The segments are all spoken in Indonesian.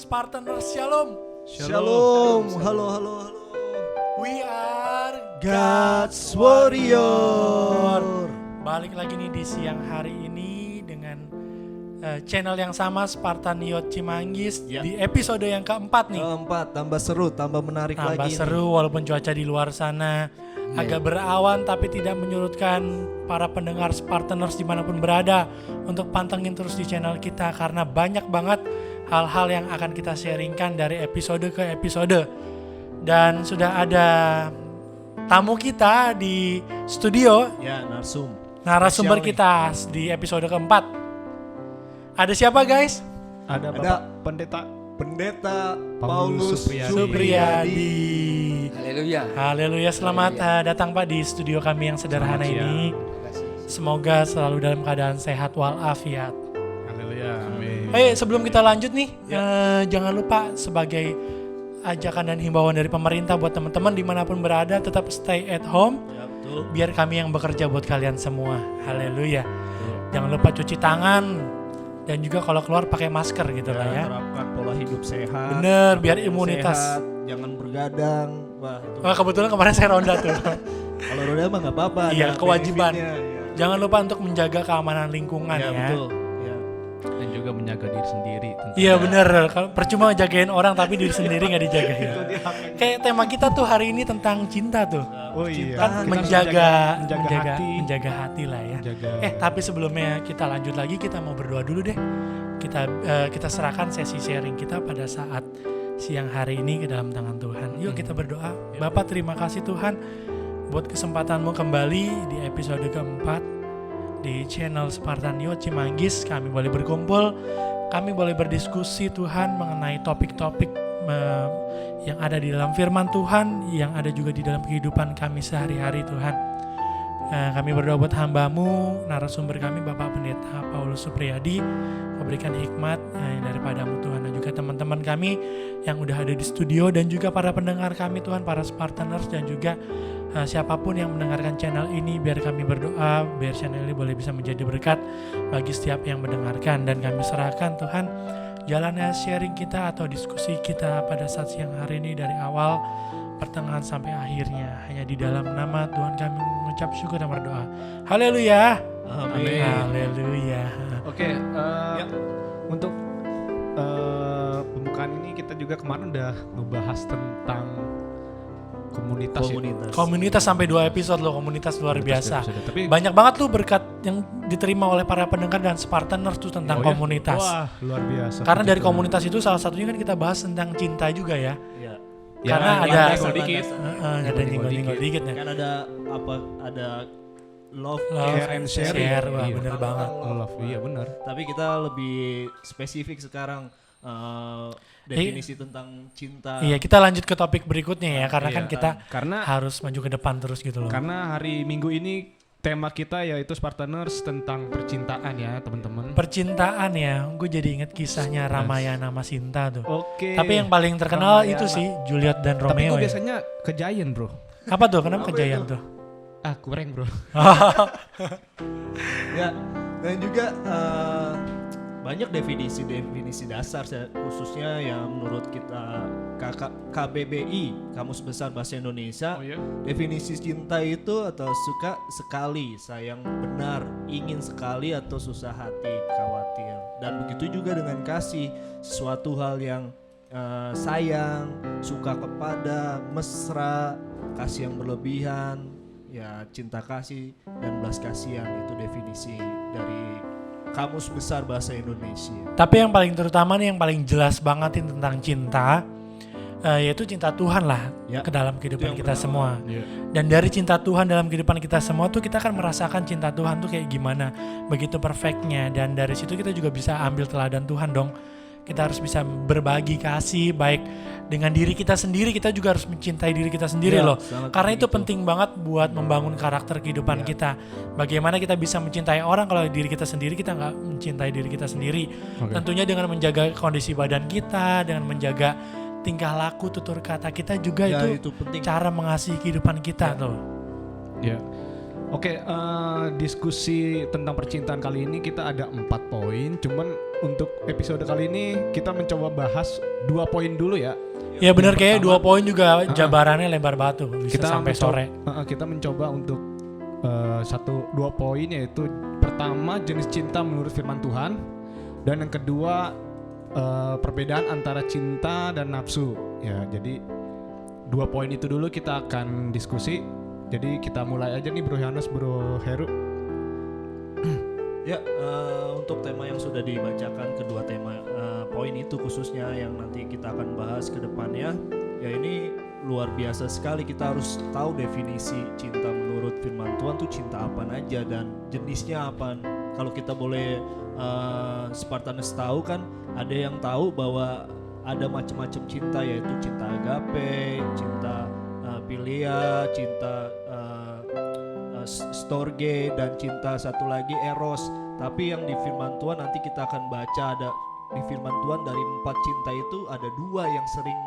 Spartaners, Shalom. Shalom. Halo. We are God's Warrior. Balik lagi nih di siang hari ini dengan channel yang sama, Spartan Youth Cimanggis, di episode yang keempat nih. Keempat, tambah seru, tambah menarik Tambah lagi. seru walaupun cuaca di luar sana agak berawan, tapi tidak menyurutkan para pendengar Spartaners dimanapun berada untuk pantengin terus di channel kita, karena banyak banget hal-hal yang akan kita sharingkan dari episode ke episode. Dan sudah ada tamu kita di studio, Ya, narasumber Spesial kita di episode keempat. Ada siapa guys? Ada Ada Bapak Pendeta Paulus Supriyadi. Haleluya, selamat datang Pak di studio kami yang sederhana Selamat ini. Semoga selalu dalam keadaan sehat walafiat. Haleluya. Amin. Sebelum kita lanjut nih, jangan lupa sebagai ajakan dan himbauan dari pemerintah buat teman-teman dimanapun berada, tetap stay at home. Ya, betul. Biar kami yang bekerja buat kalian semua. Haleluya. Jangan lupa cuci tangan dan juga kalau keluar pakai masker gitu lah ya. Terapkan pola hidup sehat. Bener, biar makan yang imunitas. sehat, jangan bergadang. Wah, itu. Wah, kebetulan kemarin saya ronda tuh. Kalau roda mah nggak apa-apa. Iya, ada kewajiban. benefitnya, ya. Jangan lupa untuk menjaga keamanan lingkungan Ya, ya. betul. Ya. Dan juga menjaga diri sendiri tentunya. Iya bener, kalau percuma jagain orang tapi diri sendiri gak dijagain. Kayak tema kita tuh hari ini tentang cinta tuh. Oh iya. Kan Kita menjaga hati. menjaga hati lah ya. Menjaga. Tapi sebelumnya kita lanjut lagi, kita mau berdoa dulu deh. Kita serahkan sesi sharing kita pada saat siang hari ini ke dalam tangan Tuhan. Yuk kita berdoa. Bapak, terima kasih Tuhan buat kesempatan-Mu kembali di episode keempat di channel Spartan Youth Cimanggis. Kami boleh berkumpul, kami boleh berdiskusi Tuhan mengenai topik-topik yang ada di dalam firman Tuhan, yang ada juga di dalam kehidupan kami sehari-hari Tuhan. Kami berdoa buat hamba-Mu, narasumber kami Bapak Pendeta Paulus Supriyadi, memberikan hikmat daripada-Mu Tuhan, dan juga teman-teman kami yang udah ada di studio, dan juga para pendengar kami Tuhan, para Spartaners, dan juga siapapun yang mendengarkan channel ini. Biar kami berdoa, biar channel ini boleh bisa menjadi berkat bagi setiap yang mendengarkan. Dan kami serahkan Tuhan jalannya sharing kita atau diskusi kita pada saat siang hari ini, dari awal, pertengahan sampai akhirnya, hanya di dalam nama Tuhan kami mengucap syukur dan berdoa. Haleluya. Amin. Haleluya. Oke, untuk pembukaan ini kita juga kemarin udah ngebahas tentang komunitas. Komunitas sampai 2 episode loh, komunitas luar biasa. Tapi Banyak banget tuh berkat yang diterima oleh para pendengar dan Spartaners tuh tentang komunitas. Wah, luar biasa. Karena dari komunitas itu salah satunya kan kita bahas tentang cinta juga ya. Ya. Karena Ya, ada nyenggol dikit. ada nyenggol-nyenggol dikit ya. Kan ada love, Love care and sharing. share, wah Iya. bener banget. Love, iya benar. Tapi kita lebih spesifik sekarang definisi tentang cinta. Iya, kita lanjut ke topik berikutnya ya, karena Iya, kan kita Karena harus maju ke depan terus gitu loh. karena hari Minggu ini tema kita yaitu Spartaners tentang percintaan ya, teman-teman. Percintaan ya, gue jadi inget kisahnya Ramayana sama Sinta tuh. Oke. Tapi yang paling terkenal Ramayana. itu sih Juliet dan Tapi Romeo gue ya. biasanya ke Giant, Bro. Apa tuh? Kenapa kejayaan tuh? Kurang, Bro. Ya, dan juga banyak definisi dasar khususnya yang menurut kita KBBI, Kamus Besar Bahasa Indonesia. Oh iya. Definisi cinta itu atau suka sekali, sayang benar, ingin sekali, atau susah hati, khawatir. Dan begitu juga dengan kasih, sesuatu hal yang sayang, suka kepada, mesra, kasih yang berlebihan, ya cinta kasih dan belas kasihan. Itu definisi dari Kamus Besar Bahasa Indonesia. Tapi yang paling terutama nih, yang paling jelas banget tentang cinta, yaitu cinta Tuhan lah Ya, ke dalam kehidupan yang kita semua. Iya. Dan dari cinta Tuhan dalam kehidupan kita semua tuh kita akan merasakan cinta Tuhan tuh kayak gimana, begitu perfectnya. Dan dari situ kita juga bisa ambil teladan Tuhan dong. Kita harus bisa berbagi kasih baik dengan diri kita sendiri, kita juga harus mencintai diri kita sendiri Ya, loh. sangat Karena itu begitu. penting banget buat membangun karakter kehidupan kita. Bagaimana kita bisa mencintai orang kalau diri kita sendiri kita nggak mencintai diri kita sendiri. Oke. Tentunya dengan menjaga kondisi badan kita, dengan menjaga tingkah laku, tutur kata kita juga, Ya, itu itu penting. cara mengasihi kehidupan kita tuh. Ya. Oke, diskusi tentang percintaan kali ini kita ada 4 poin. Cuman untuk episode kali ini kita mencoba bahas 2 poin dulu ya. Ya benar, kayak 2 pertama- poin juga jabarannya lebar batu, bisa sampai sore. Kita mencoba untuk 2 poin, yaitu pertama jenis cinta menurut firman Tuhan, dan yang kedua perbedaan antara cinta dan nafsu. Ya, jadi 2 poin itu dulu kita akan diskusi. Jadi kita mulai aja nih Bro Yohanes, Bro Heru. Ya, untuk tema yang sudah dibacakan, kedua tema poin itu khususnya yang nanti kita akan bahas ke depannya, ya ini luar biasa sekali. Kita harus tahu definisi cinta menurut firman Tuhan tuh cinta apa aja dan jenisnya apa. Kalau kita boleh Spartanus tahu kan, ada yang tahu bahwa ada macam-macam cinta, yaitu cinta agape, cinta philia, cinta storge, dan cinta satu lagi eros. Tapi yang di firman Tuhan nanti kita akan baca, ada di firman Tuhan dari 4 cinta itu ada 2 yang sering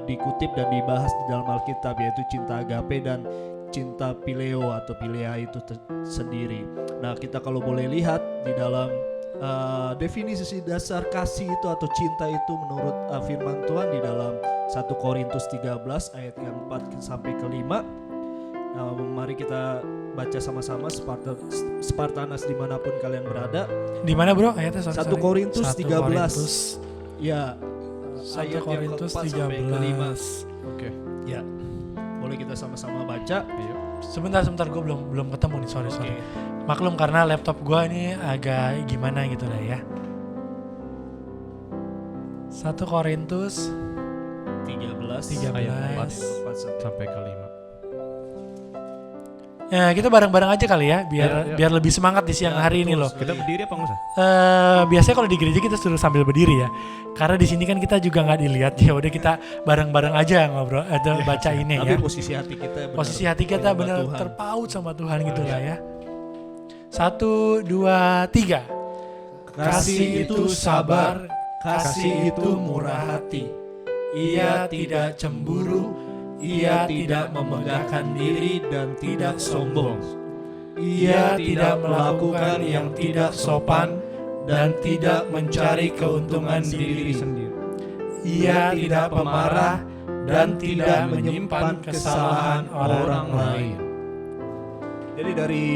dikutip dan dibahas di dalam Alkitab, yaitu cinta agape dan cinta phileo atau philia itu sendiri. Nah, kita kalau boleh lihat di dalam definisi dasar kasih itu atau cinta itu menurut firman Tuhan di dalam 1 Korintus 13 ayat yang 4 sampai ke 5. Mari kita baca sama-sama, Spartanas dimanapun kalian berada. Di mana bro ayatnya? 1 Korintus 1 13. Korintus. Ya, 1 ayat yang Korintus keempat sampai kelima. 13. Oke. Ya, boleh kita sama-sama baca. Ayo. Sebentar gue belum ketemu nih, sorry. Oke. Maklum karena laptop gue ini agak gimana gitu lah ya. 1 Korintus 13 ayat 13. 4 sampai ke 5. Ya, kita bareng-bareng aja kali ya, Ya. biar lebih semangat di siang Ya, hari ini betul. loh. Kita berdiri apa enggak usah? Biasanya kalau di gereja kita suruh sambil berdiri ya, karena di sini kan kita juga nggak dilihat, ya udah kita bareng-bareng aja ngobrol atau baca ini Tapi ya. posisi hati kita benar, Posisi hati kita menyembah benar Tuhan. terpaut sama Tuhan gitu lah ya. 1, 2, 3. Kasih itu sabar, kasih itu murah hati. Ia tidak cemburu, ia tidak memegahkan diri dan tidak sombong. Ia tidak melakukan yang tidak sopan dan tidak mencari keuntungan diri. Ia tidak pemarah dan tidak menyimpan kesalahan orang lain. Jadi dari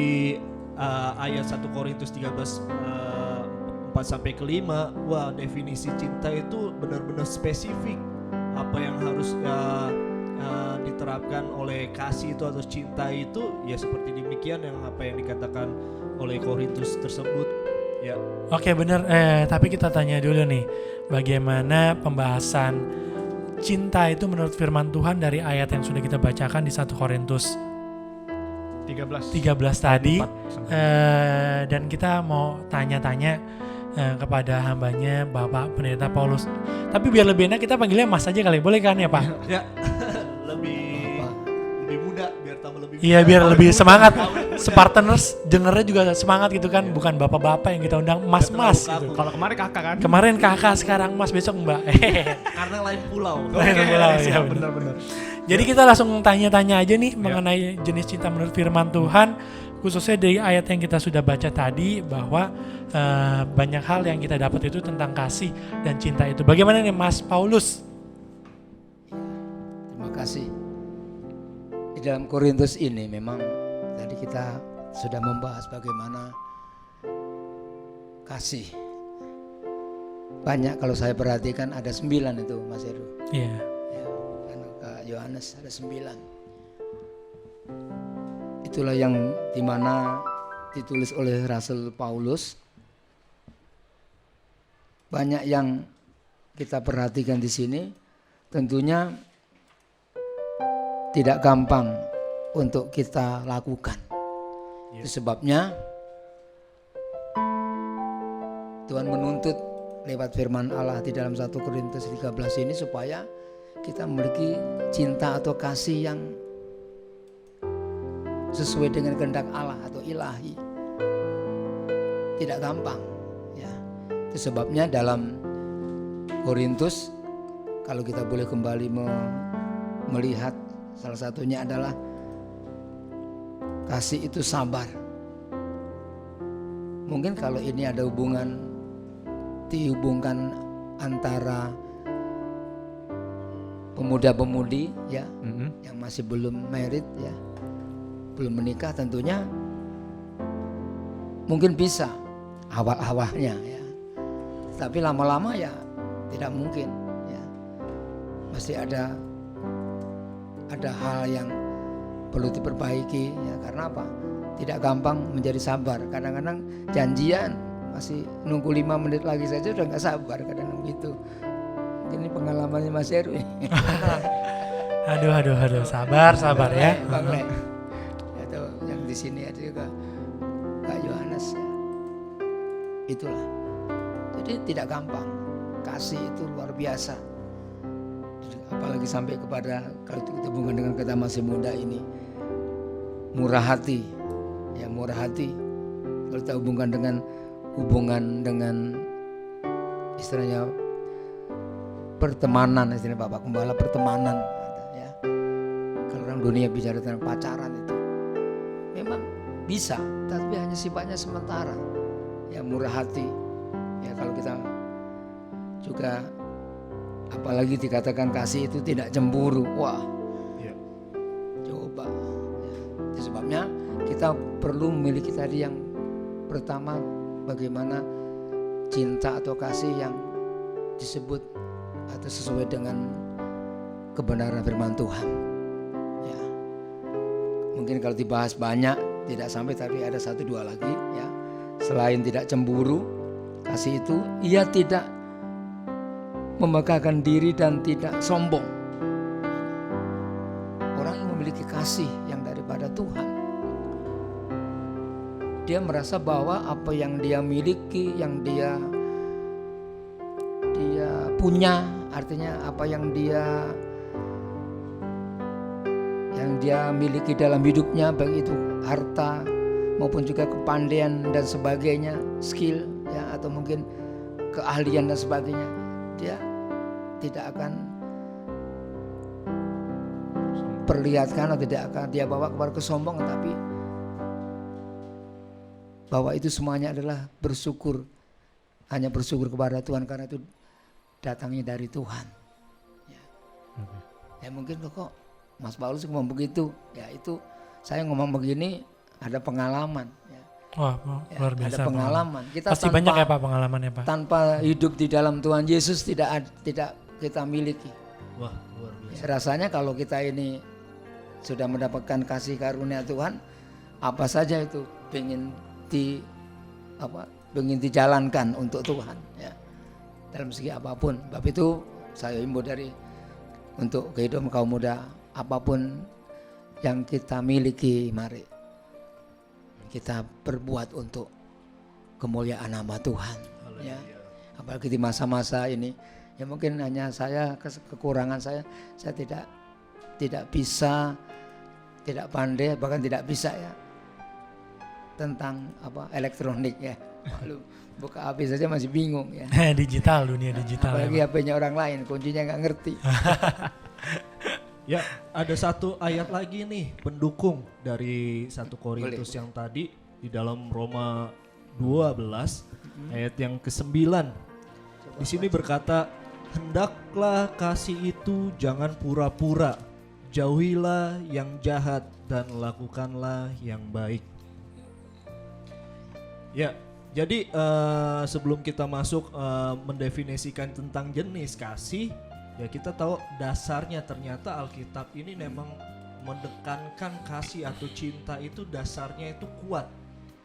ayat 1 Korintus 13 4 sampai ke 5, wah, definisi cinta itu benar-benar spesifik. Apa yang harus diterapkan oleh kasih itu atau cinta itu, ya seperti demikian yang apa yang dikatakan oleh Korintus tersebut. Ya. Oke benar, tapi kita tanya dulu nih, bagaimana pembahasan cinta itu menurut firman Tuhan dari ayat yang sudah kita bacakan di 1 Korintus 13 tadi. Dan kita mau tanya-tanya kepada hambanya Bapak Pendeta Paulus. Tapi biar lebih enak kita panggilnya Mas aja kali, boleh kan ya Pak? Ya. lebih muda biar tambah lebih muda. Iya biar lebih semangat. Spartaners dengernya juga semangat gitu kan, bukan bapak-bapak yang kita undang, mas-mas Terlalu gitu. kaku. Kalau kemarin kakak kan? Kemarin kakak, sekarang mas, besok mbak. Karena lain pulau. Lain pulau, ya, siap, benar. benar. Jadi kita langsung tanya-tanya aja nih mengenai jenis cinta menurut firman Tuhan, khususnya dari ayat yang kita sudah baca tadi, bahwa banyak hal yang kita dapat itu tentang kasih dan cinta itu. Bagaimana nih Mas Paulus? Terima kasih. Di dalam Korintus ini memang tadi kita sudah membahas bagaimana kasih. Banyak kalau saya perhatikan ada 9 itu Mas Heru. Iya. Ya, kan Kak Yohanes ada 9. Itulah yang dimana ditulis oleh Rasul Paulus. Banyak yang kita perhatikan di sini, tentunya tidak gampang untuk kita lakukan. Itu sebabnya Tuhan menuntut lewat firman Allah di dalam 1 Korintus 13 ini supaya kita memiliki cinta atau kasih yang sesuai dengan kehendak Allah atau ilahi. Tidak gampang ya. Itu sebabnya dalam Korintus, kalau kita boleh kembali melihat, salah satunya adalah kasih itu sabar. Mungkin kalau ini ada dihubungkan antara pemuda-pemudi ya, yang masih belum married ya, belum menikah, tentunya mungkin bisa awal-awalnya ya. Tapi lama-lama ya tidak mungkin ya. Pasti ada hal yang perlu diperbaiki ya. Karena apa? Tidak gampang menjadi sabar. Kadang-kadang janjian masih nunggu 5 menit lagi saja udah nggak sabar, kadang-kadang gitu. Mungkin ini pengalamannya Mas Heru. Aduh, sabar ya. Bang Le. Atau yang di sini ada juga Kak Yohanes ya. Itulah. Jadi tidak gampang. Kasih itu luar biasa. Apalagi sampai kepada, kalau kita hubungkan dengan kita masih muda ini, murah hati. Ya, murah hati. Kalau kita hubungan dengan istilahnya pertemanan, istilahnya Bapak Gembala, pertemanan ya. Kalau orang dunia bicara tentang pacaran itu memang bisa, tapi hanya sifatnya sementara. Ya, murah hati. Ya, kalau kita juga apalagi dikatakan kasih itu tidak cemburu. Wah. Ya. Coba. Ya. Itu sebabnya kita perlu memiliki tadi yang pertama, bagaimana cinta atau kasih yang disebut atau sesuai dengan kebenaran firman Tuhan. Ya. Mungkin kalau dibahas banyak tidak sampai, tapi ada 1-2 lagi ya. Selain tidak cemburu, kasih itu ia tidak memegahkan diri dan tidak sombong. Orang yang memiliki kasih yang daripada Tuhan, dia merasa bahwa apa yang dia miliki, yang dia punya, artinya apa yang dia miliki dalam hidupnya, baik itu harta maupun juga kepandaian dan sebagainya, skill ya, atau mungkin keahlian dan sebagainya, dia tidak akan perlihatkan atau tidak akan dia bawa kepada kesombongan, tapi bahwa itu semuanya adalah bersyukur, hanya bersyukur kepada Tuhan karena itu datangnya dari Tuhan. Ya, ya mungkin kok Mas Paulus ngomong begitu, ya itu saya ngomong begini ada pengalaman. Ya. Wah, luar biasa. Ada pengalaman. Kita pasti banyak ya Pak pengalamannya Pak. Tanpa hidup di dalam Tuhan Yesus tidak kita miliki. Wah, luar biasa. Ya, rasanya kalau kita ini sudah mendapatkan kasih karunia Tuhan, apa saja itu ingin dijalankan untuk Tuhan ya, dalam segi apapun. Sebab itu saya himbau untuk kehidupan kaum muda, apapun yang kita miliki, mari kita berbuat untuk kemuliaan nama Tuhan ya. Apalagi di masa-masa ini ya, mungkin hanya saya kekurangan saya tidak bisa, tidak pandai, bahkan tidak bisa ya tentang elektronik ya. Lalu buka HP saja masih bingung ya. Dunia digital. Apalagi HP-nya orang lain, kuncinya nggak ngerti. Ya, ada satu ayat lagi nih pendukung dari 1 Korintus yang tadi di dalam Roma 12 ayat yang ke-9. Di sini berkata, hendaklah kasih itu jangan pura-pura, jauhilah yang jahat dan lakukanlah yang baik. Ya, jadi sebelum kita masuk mendefinisikan tentang jenis kasih, ya kita tahu dasarnya ternyata Alkitab ini memang mendekankan kasih atau cinta itu dasarnya itu kuat.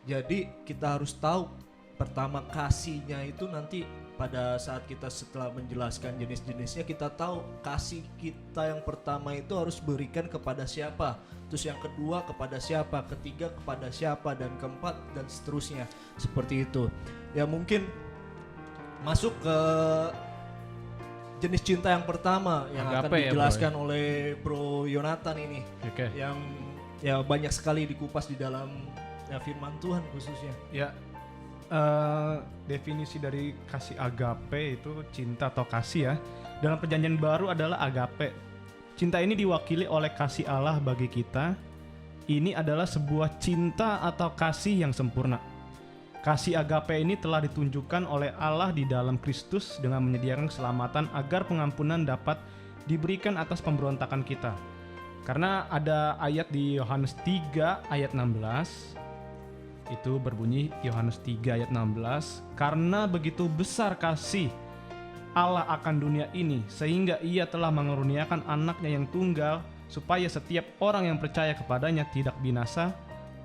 Jadi kita harus tahu pertama kasihnya itu nanti pada saat kita setelah menjelaskan jenis-jenisnya, kita tahu kasih kita yang pertama itu harus berikan kepada siapa, terus yang kedua kepada siapa, ketiga kepada siapa, dan keempat dan seterusnya seperti itu. Ya mungkin masuk ke jenis cinta yang pertama yang akan dijelaskan oleh Bro Yonatan ini, yang ya banyak sekali dikupas di dalam firman Tuhan khususnya. Ya. Definisi dari kasih agape itu cinta atau kasih ya. Dalam perjanjian baru adalah agape. Cinta ini diwakili oleh kasih Allah bagi kita ini adalah sebuah cinta atau kasih yang sempurna. Kasih agape ini telah ditunjukkan oleh Allah di dalam Kristus dengan menyediakan keselamatan agar pengampunan dapat diberikan atas pemberontakan kita. Karena ada ayat di Yohanes 3 ayat 16. Itu berbunyi Yohanes 3 ayat 16, karena begitu besar kasih Allah akan dunia ini sehingga ia telah mengaruniakan anaknya yang tunggal supaya setiap orang yang percaya kepadanya tidak binasa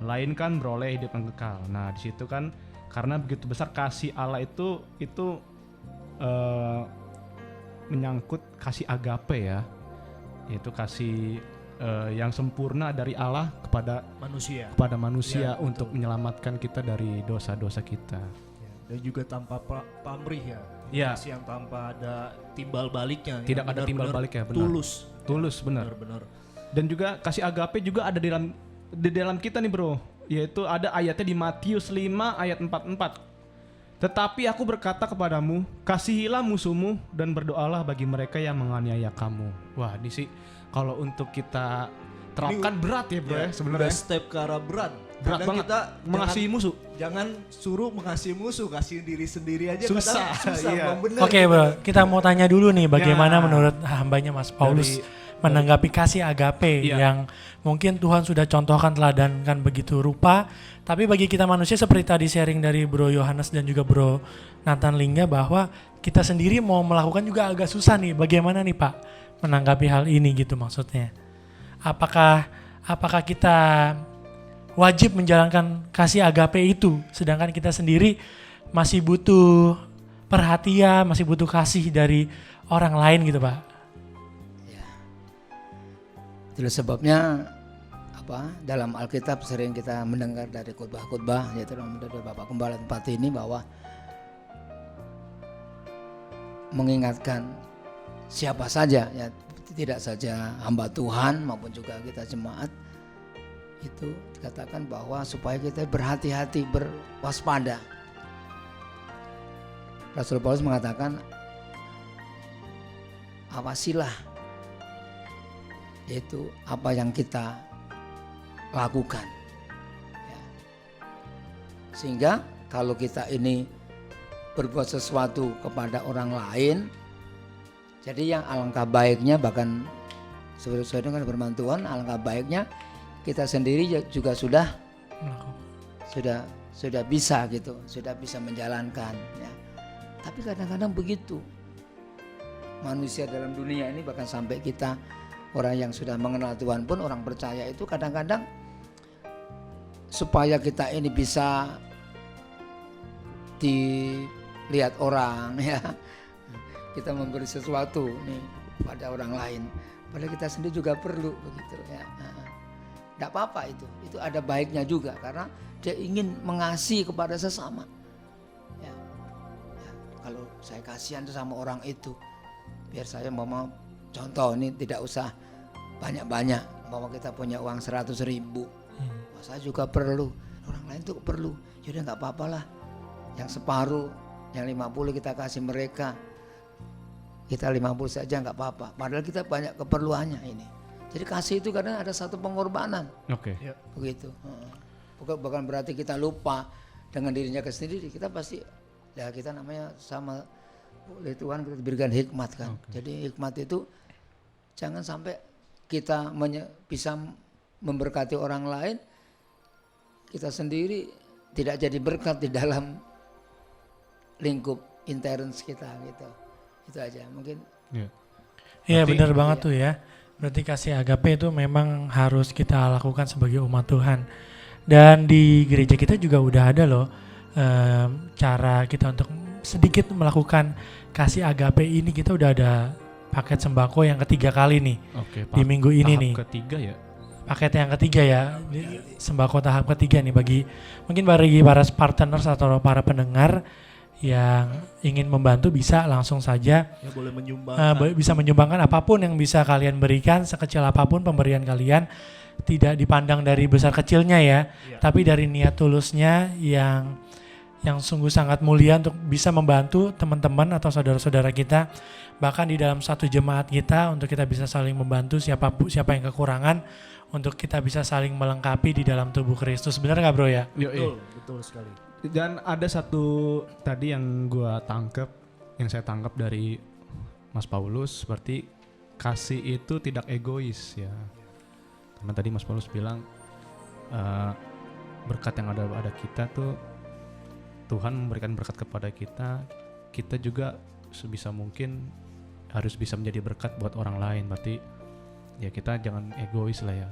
melainkan beroleh hidup yang kekal. Nah, di situ kan karena begitu besar kasih Allah itu menyangkut kasih agape ya. Yaitu kasih yang sempurna dari Allah kepada manusia Ya, untuk menyelamatkan kita dari dosa-dosa kita. Ya, dan juga tanpa pamrih ya. Ya. Kasih yang tanpa ada timbal baliknya. Tidak yang ada timbal benar-benar balik ya, benar. Tulus benar. Benar-benar. Dan juga kasih agape juga ada di dalam kita nih bro, yaitu ada ayatnya di Matius 5 ayat 44. Tetapi aku berkata kepadamu, kasihilah musuhmu dan berdoalah bagi mereka yang menganiaya kamu. Wah, ini sih kalau untuk kita terapkan berat ya bro ya sebenarnya. Udah step ke arah berat. Berat Kadang banget. kita Mengasihi musuh. Jangan suruh mengasihi musuh, kasih diri sendiri aja Susah, kadang susah. iya. Bang, bener. Oke bro, kita mau tanya dulu nih bagaimana Ya. menurut hambanya Mas Paulus menanggapi kasih agape Iya. yang mungkin Tuhan sudah contohkan, teladankan begitu rupa. Tapi bagi kita manusia seperti tadi sharing dari Bro Yohanes dan juga Bro Nathan Lingga bahwa kita sendiri mau melakukan juga agak susah nih. Bagaimana nih Pak menanggapi hal ini gitu maksudnya? Apakah kita wajib menjalankan kasih agape itu sedangkan kita sendiri masih butuh perhatian, masih butuh kasih dari orang lain gitu Pak? Itulah sebabnya dalam Alkitab sering kita mendengar dari khotbah-khotbah yaitu dari Bapak Gembala tempat ini bahwa mengingatkan siapa saja ya, tidak saja hamba Tuhan maupun juga kita jemaat, itu dikatakan bahwa supaya kita berhati-hati, berwaspada. Rasul Paulus mengatakan awasilah, yaitu apa yang kita lakukan ya. Sehingga kalau kita ini berbuat sesuatu kepada orang lain, jadi yang alangkah baiknya, bahkan sesuai dengan firman Tuhan, alangkah baiknya kita sendiri juga sudah bisa gitu, sudah bisa menjalankan ya. Tapi kadang-kadang begitu manusia dalam dunia ini, bahkan sampai kita orang yang sudah mengenal Tuhan pun, orang percaya itu kadang-kadang supaya kita ini bisa dilihat orang ya, kita memberi sesuatu nih pada orang lain, padahal kita sendiri juga perlu begitu ya. Tidak apa-apa itu ada baiknya juga karena dia ingin mengasihi kepada sesama ya. Kalau saya kasihan sama orang itu, biar saya mau contoh ini tidak usah banyak-banyak, bahwa kita punya uang 100.000, saya juga perlu, orang lain tuh perlu, yaudah nggak apa-apa lah, yang separuh, yang 50 kita kasih mereka, kita 50 saja nggak apa-apa, padahal kita banyak keperluannya ini. Jadi kasih itu kadang ada satu pengorbanan, begitu. Bukan berarti kita lupa dengan dirinya sendiri, kita pasti, ya kita namanya sama oleh Tuhan kita diberikan hikmat kan. Jadi hikmat itu jangan sampai kita bisa memberkati orang lain, kita sendiri tidak jadi berkat di dalam lingkup intern kita gitu. Itu aja mungkin. Iya benar banget tuh ya. Berarti kasih agape itu memang harus kita lakukan sebagai umat Tuhan. Dan di gereja kita juga udah ada loh cara kita untuk sedikit melakukan kasih agape ini. Kita udah ada paket sembako yang ketiga kali nih di minggu ini nih. Ketiga ya. Paket yang ketiga ya, sembako tahap ketiga nih bagi para partners atau para pendengar yang ingin membantu bisa langsung saja ya, boleh menyumbangkan. Bisa menyumbangkan apapun yang bisa kalian berikan, sekecil apapun pemberian kalian, tidak dipandang dari besar kecilnya ya, tapi dari niat tulusnya yang sungguh sangat mulia untuk bisa membantu teman-teman atau saudara-saudara kita, bahkan di dalam satu jemaat kita, untuk kita bisa saling membantu siapa yang kekurangan untuk kita bisa saling melengkapi di dalam tubuh Kristus. Benar nggak bro ya? Betul sekali. Dan ada satu tadi yang saya tangkap dari Mas Paulus, seperti kasih itu tidak egois ya. Karena tadi Mas Paulus bilang berkat yang ada pada kita tuh, Tuhan memberikan berkat kepada kita, kita juga sebisa mungkin harus bisa menjadi berkat buat orang lain. Berarti ya kita jangan egois lah ya.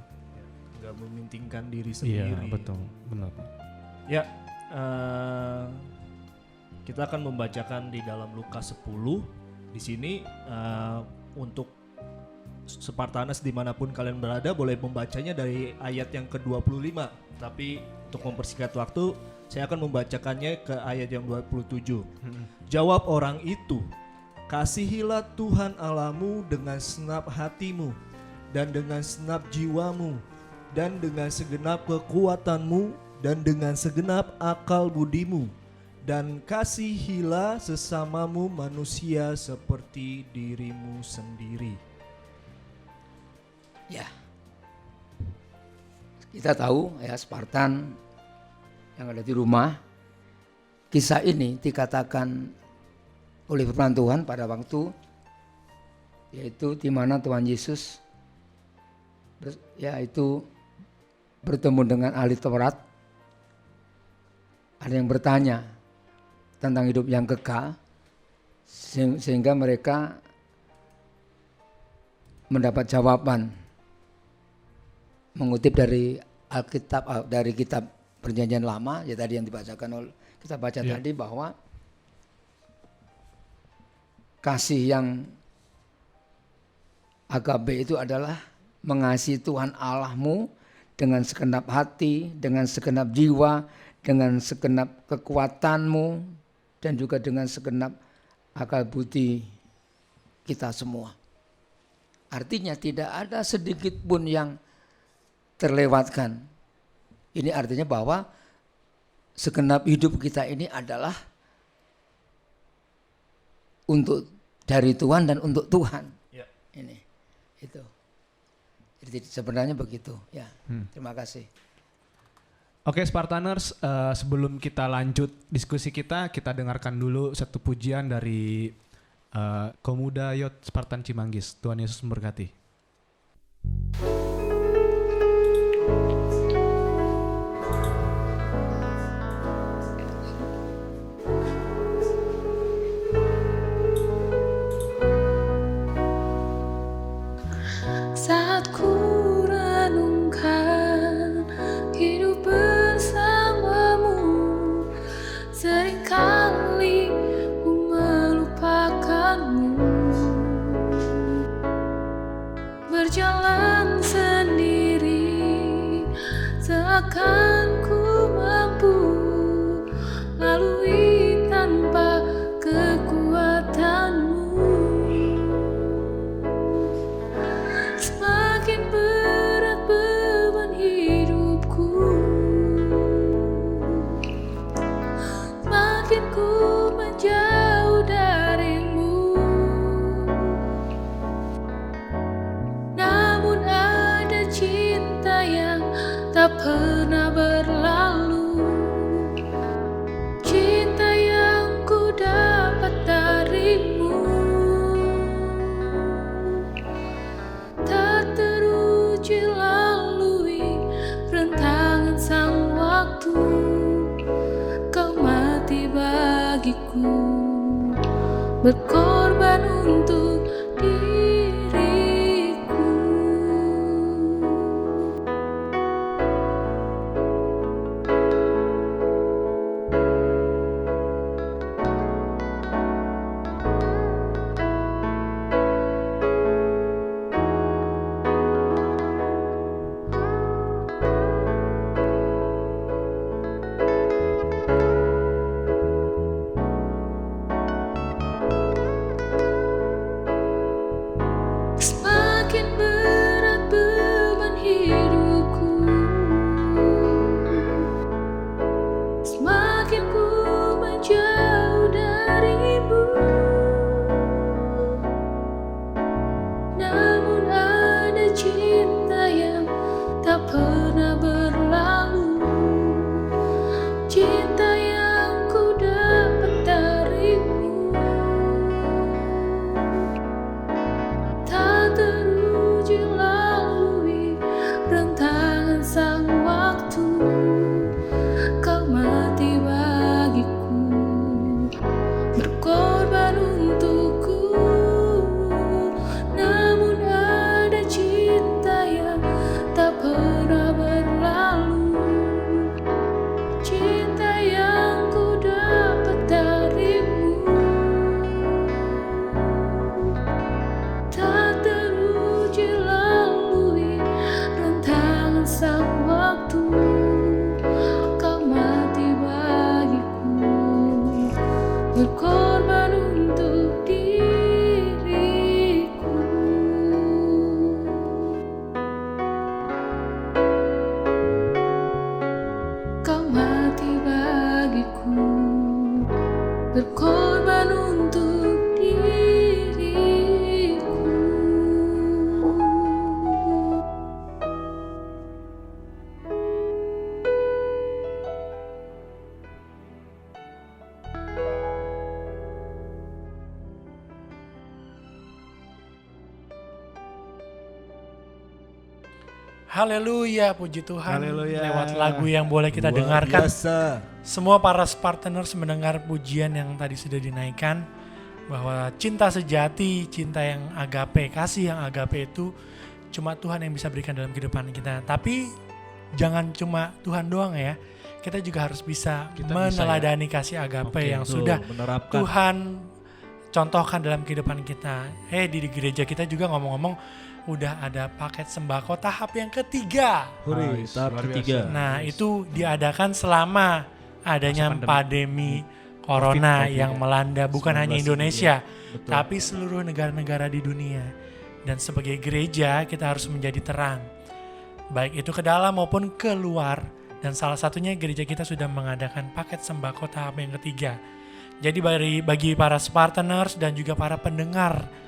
Nggak mementingkan diri Iya sendiri. betul, benar. Ya, kita akan membacakan di dalam Lukas 10. Di sini untuk Spartanas dimanapun kalian berada boleh membacanya dari ayat yang ke-25. Tapi untuk mempersingkat waktu, saya akan membacakannya ke ayat yang 27. Jawab orang itu, kasihilah Tuhan Allahmu dengan segenap hatimu dan dengan segenap jiwamu dan dengan segenap kekuatanmu dan dengan segenap akal budimu, dan kasihilah sesamamu manusia seperti dirimu sendiri. Ya, kita tahu ya Spartan yang ada di rumah, kisah ini dikatakan oleh firman Tuhan pada waktu yaitu di mana Tuhan Yesus yaitu bertemu dengan ahli Taurat. Ada yang bertanya tentang hidup yang kekal, sehingga mereka mendapat jawaban mengutip dari Alkitab, dari kitab Perjanjian Lama, ya tadi yang dibacakan oleh kita baca tadi, bahwa kasih yang agape itu adalah mengasihi Tuhan Allahmu dengan segenap hati, dengan segenap jiwa, dengan segenap kekuatanmu, dan juga dengan segenap akal budi kita semua. Artinya tidak ada sedikit pun yang terlewatkan. Ini artinya bahwa segenap hidup kita ini adalah untuk dari Tuhan dan untuk Tuhan. Ya. Ini itu. Jadi sebenarnya begitu. Ya. Terima kasih. Oke Spartaners, sebelum kita lanjut diskusi kita dengarkan dulu satu pujian dari Komuda Yot Spartan Cimanggis. Tuhan Yesus memberkati. Saat ku renungkan hidup bersamamu, seringkali ku melupakanmu. Berjalan sendiri seakan ku mampu lalui tanpa kekuatanmu. Semakin berat beban hidupku, semakin ku menjauh darimu. Namun ada cinta yang tak pernah berlalu, cinta yang ku dapat darimu. Tak teruji lalui rentangan sang waktu, kau mati bagiku, berkorban untuk diriku. Semakin berat beban hidupku, semakin ku menjauh darimu. Namun ada cinta yang Haleluya, puji Tuhan. Haleluya. Lewat lagu yang boleh kita Luar dengarkan. biasa. Semua para partners mendengar pujian yang tadi sudah dinaikkan. Bahwa cinta sejati, cinta yang agape, kasih yang agape itu cuma Tuhan yang bisa berikan dalam kehidupan kita. Tapi jangan cuma Tuhan doang ya. Kita juga harus bisa Kita meneladani kasih agape yang Betul, sudah menerapkan. Tuhan contohkan dalam kehidupan kita. Di gereja kita juga ngomong-ngomong udah ada paket sembako tahap yang ketiga. Hore, Nice, tahap luar ketiga. biasa. Nah itu diadakan selama adanya Masa pandemi Corona COVID, yang ya. melanda bukan 19 hanya ini, Indonesia, Betul. tapi seluruh negara-negara di dunia. Dan sebagai gereja kita harus menjadi terang, baik itu ke dalam maupun keluar. Dan salah satunya gereja kita sudah mengadakan paket sembako tahap yang ketiga. Jadi bagi para partners dan juga para pendengar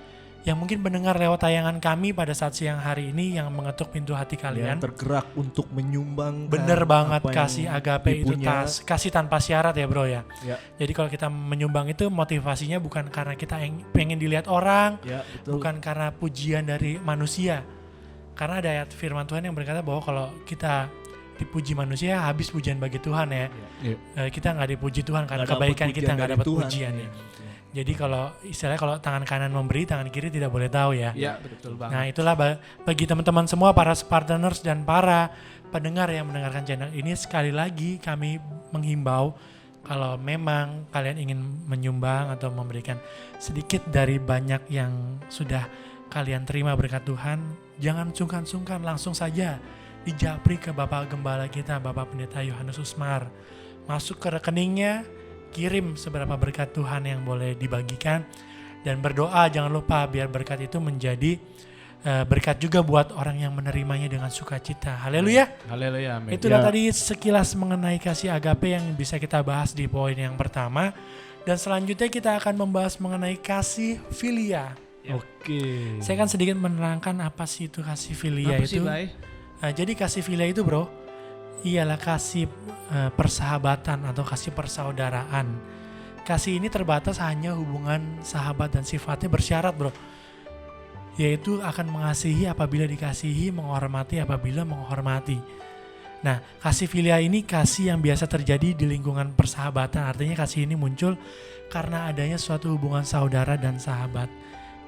yang mungkin mendengar lewat tayangan kami pada saat siang hari ini yang mengetuk pintu hati kalian. Yang tergerak untuk menyumbang. Bener banget, kasih agape itu kasih tanpa syarat ya bro ya. Ya, Jadi kalau kita menyumbang itu motivasinya bukan karena kita pengen dilihat orang, ya betul. bukan karena pujian dari manusia. Karena ada ayat firman Tuhan yang berkata bahwa kalau kita dipuji manusia habis pujian bagi Tuhan ya. Iya. Kita nggak dipuji Tuhan karena Nggak dapat kebaikan kita pujian nggak dari dapat Tuhan. pujian ya. Iya. Jadi kalau istilahnya kalau tangan kanan memberi, tangan kiri tidak boleh tahu ya. Iya, betul banget. Nah itulah bagi teman-teman semua para partners dan para pendengar yang mendengarkan channel ini, sekali lagi kami menghimbau kalau memang kalian ingin menyumbang atau memberikan sedikit dari banyak yang sudah kalian terima berkat Tuhan, jangan sungkan-sungkan, langsung saja dijapri ke Bapak Gembala kita, Bapak Pendeta Yohanes Usmar. Masuk ke rekeningnya, kirim seberapa berkat Tuhan yang boleh dibagikan, dan berdoa jangan lupa biar berkat itu menjadi berkat juga buat orang yang menerimanya dengan sukacita. Haleluya. Haleluya, amin. Itulah Ya. tadi sekilas mengenai kasih agape yang bisa kita bahas di poin yang pertama, dan selanjutnya kita akan membahas mengenai kasih filia. Oke. Saya akan sedikit menerangkan apa sih itu kasih filia Apa sih, itu. Bay? Jadi kasih filia itu bro, ialah kasih persahabatan atau kasih persaudaraan. Kasih ini terbatas hanya hubungan sahabat dan sifatnya bersyarat bro, yaitu akan mengasihi apabila dikasihi, menghormati apabila menghormati. Nah, kasih filia ini kasih yang biasa terjadi di lingkungan persahabatan. Artinya kasih ini muncul karena adanya suatu hubungan saudara dan sahabat.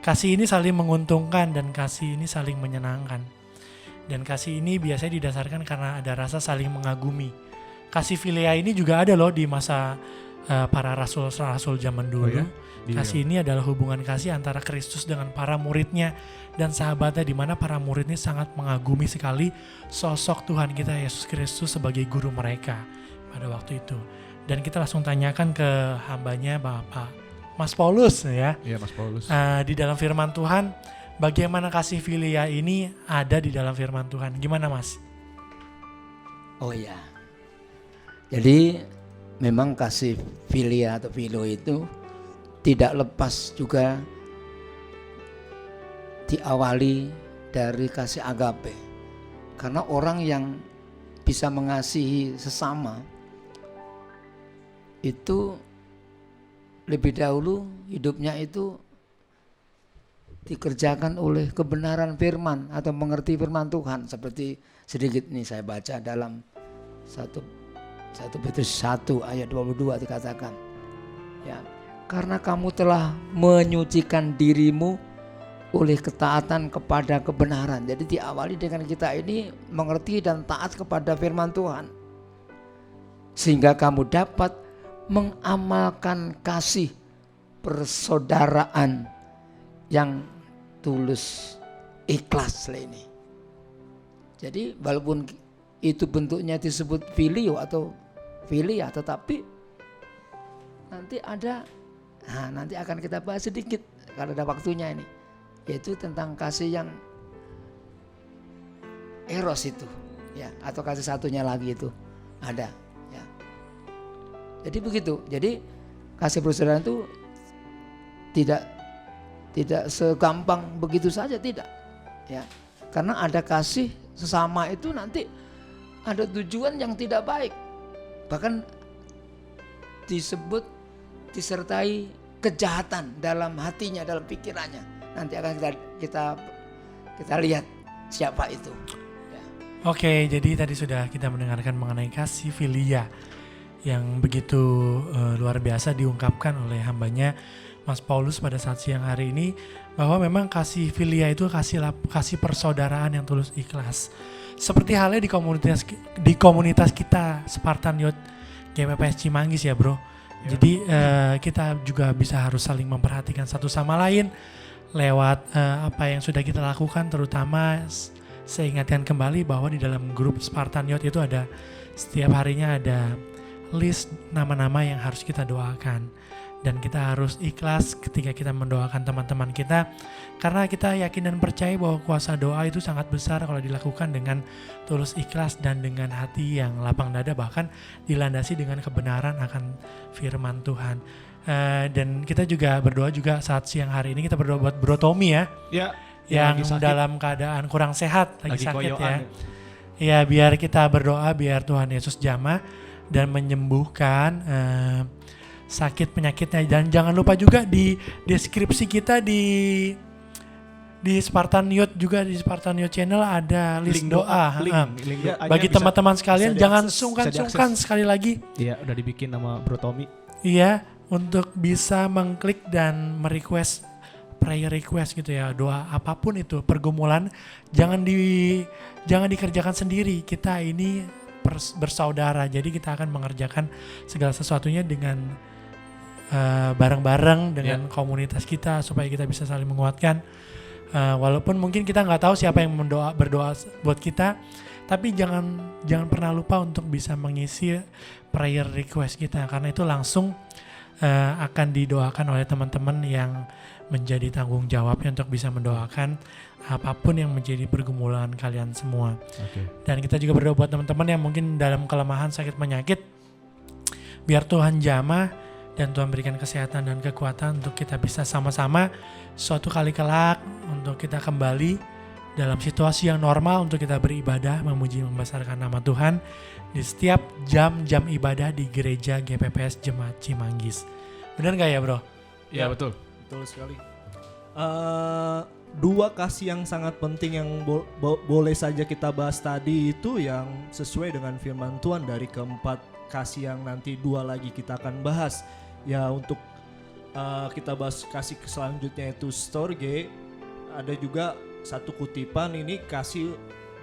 Kasih ini saling menguntungkan dan kasih ini saling menyenangkan. Dan kasih ini biasanya didasarkan karena ada rasa saling mengagumi. Kasih filia ini juga ada loh di masa para rasul-rasul zaman dulu. Oh ya? Kasih ini adalah hubungan kasih antara Kristus dengan para muridnya dan sahabatnya, di mana para muridnya sangat mengagumi sekali sosok Tuhan kita Yesus Kristus sebagai guru mereka pada waktu itu. Dan kita langsung tanyakan ke hambanya Bapak Mas Paulus ya. Iya, Mas Paulus. Di dalam firman Tuhan, bagaimana kasih filia ini ada di dalam firman Tuhan? Gimana Mas? Oh ya. Jadi memang kasih filia atau filo itu tidak lepas juga diawali dari kasih agape. Karena orang yang bisa mengasihi sesama itu lebih dahulu hidupnya itu dikerjakan oleh kebenaran firman atau mengerti firman Tuhan. Seperti sedikit nih saya baca dalam 1 Petrus 1 ayat 22 dikatakan, ya, karena kamu telah menyucikan dirimu oleh ketaatan kepada kebenaran. Jadi diawali dengan kita ini mengerti dan taat kepada firman Tuhan, sehingga kamu dapat mengamalkan kasih persaudaraan yang tulus, ikhlas ini. Jadi walaupun itu bentuknya disebut filio atau filia, tetapi nanti nanti akan kita bahas sedikit kalau ada waktunya ini, yaitu tentang kasih yang eros itu, ya, atau kasih satunya lagi itu ada, ya. Jadi begitu. Jadi kasih persaudaraan itu tidak segampang begitu saja, tidak, ya, karena ada kasih sesama itu nanti ada tujuan yang tidak baik, bahkan disebut disertai kejahatan dalam hatinya, dalam pikirannya. Nanti akan kita lihat siapa itu, ya. Oke, jadi tadi sudah kita mendengarkan mengenai kasih filia yang begitu luar biasa diungkapkan oleh hambanya Mas Paulus pada saat siang hari ini, bahwa memang kasih filia itu kasih persaudaraan yang tulus ikhlas. Seperti halnya di komunitas kita Spartan Youth GPPS Cimanggis ya bro. Jadi kita juga bisa harus saling memperhatikan satu sama lain lewat apa yang sudah kita lakukan, terutama saya ingatkan kembali bahwa di dalam grup Spartan Youth itu ada setiap harinya ada list nama-nama yang harus kita doakan, dan kita harus ikhlas ketika kita mendoakan teman-teman kita, karena kita yakin dan percaya bahwa kuasa doa itu sangat besar kalau dilakukan dengan tulus ikhlas dan dengan hati yang lapang dada, bahkan dilandasi dengan kebenaran akan firman Tuhan. Dan kita juga berdoa juga saat siang hari ini, kita berdoa buat Bro Tommy ya, yang dalam keadaan kurang sehat, lagi sakit ya. Ya, biar kita berdoa biar Tuhan Yesus jamah dan menyembuhkan sakit penyakitnya. Dan jangan lupa juga di deskripsi kita di Spartan Youth juga, di Spartan Youth Channel ada list doa. Link doanya Bagi bisa- teman-teman sekalian bisa jangan diakses, sungkan-sungkan sekali lagi. Iya, udah dibikin sama Bro Tommy. Iya, untuk bisa mengklik dan merequest prayer request gitu ya, doa apapun itu, pergumulan jangan dikerjakan sendiri. Kita ini bersaudara, jadi kita akan mengerjakan segala sesuatunya dengan bareng-bareng dengan komunitas kita supaya kita bisa saling menguatkan. Walaupun mungkin kita nggak tahu siapa yang berdoa buat kita, tapi jangan pernah lupa untuk bisa mengisi prayer request kita, karena itu langsung akan didoakan oleh teman-teman yang menjadi tanggung jawabnya untuk bisa mendoakan apapun yang menjadi pergumulan kalian semua. Dan kita juga berdoa buat teman-teman yang mungkin dalam kelemahan sakit penyakit, biar Tuhan jamah dan Tuhan berikan kesehatan dan kekuatan untuk kita bisa sama-sama suatu kali kelak untuk kita kembali dalam situasi yang normal untuk kita beribadah, memuji, membesarkan nama Tuhan di setiap jam-jam ibadah di gereja GPPS Jemaat Cimanggis. Benar gak ya bro? Iya, betul. Betul sekali. Dua kasih yang sangat penting yang boleh saja kita bahas tadi itu yang sesuai dengan firman Tuhan dari keempat kasih yang nanti dua lagi kita akan bahas. Ya, untuk kita bahas kasih selanjutnya itu storge, ada juga satu kutipan ini kasih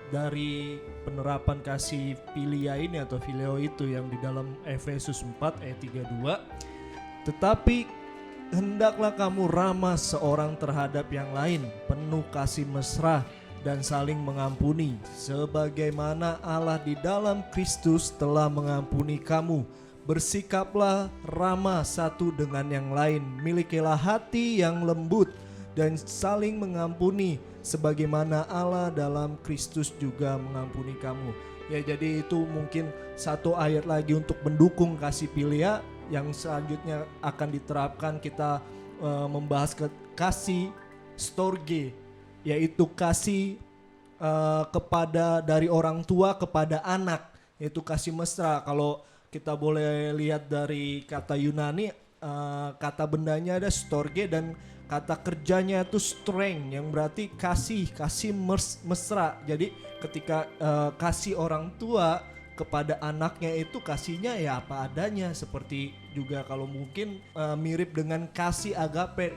dari penerapan kasih filia ini atau filio itu yang di dalam Efesus 4 ayat 32. Tetapi hendaklah kamu ramah seorang terhadap yang lain, penuh kasih mesra dan saling mengampuni, sebagaimana Allah di dalam Kristus telah mengampuni kamu. Bersikaplah ramah satu dengan yang lain, milikilah hati yang lembut dan saling mengampuni, sebagaimana Allah dalam Kristus juga mengampuni kamu. Ya, jadi itu mungkin satu ayat lagi untuk mendukung kasih filia yang selanjutnya akan diterapkan. Kita membahas kasih storge, yaitu kasih kepada dari orang tua kepada anak, yaitu kasih mesra. Kalau kita boleh lihat dari kata Yunani, kata bendanya ada storge dan kata kerjanya itu strength, yang berarti kasih mesra. Jadi ketika kasih orang tua kepada anaknya itu kasihnya ya apa adanya, seperti juga kalau mungkin mirip dengan kasih agape.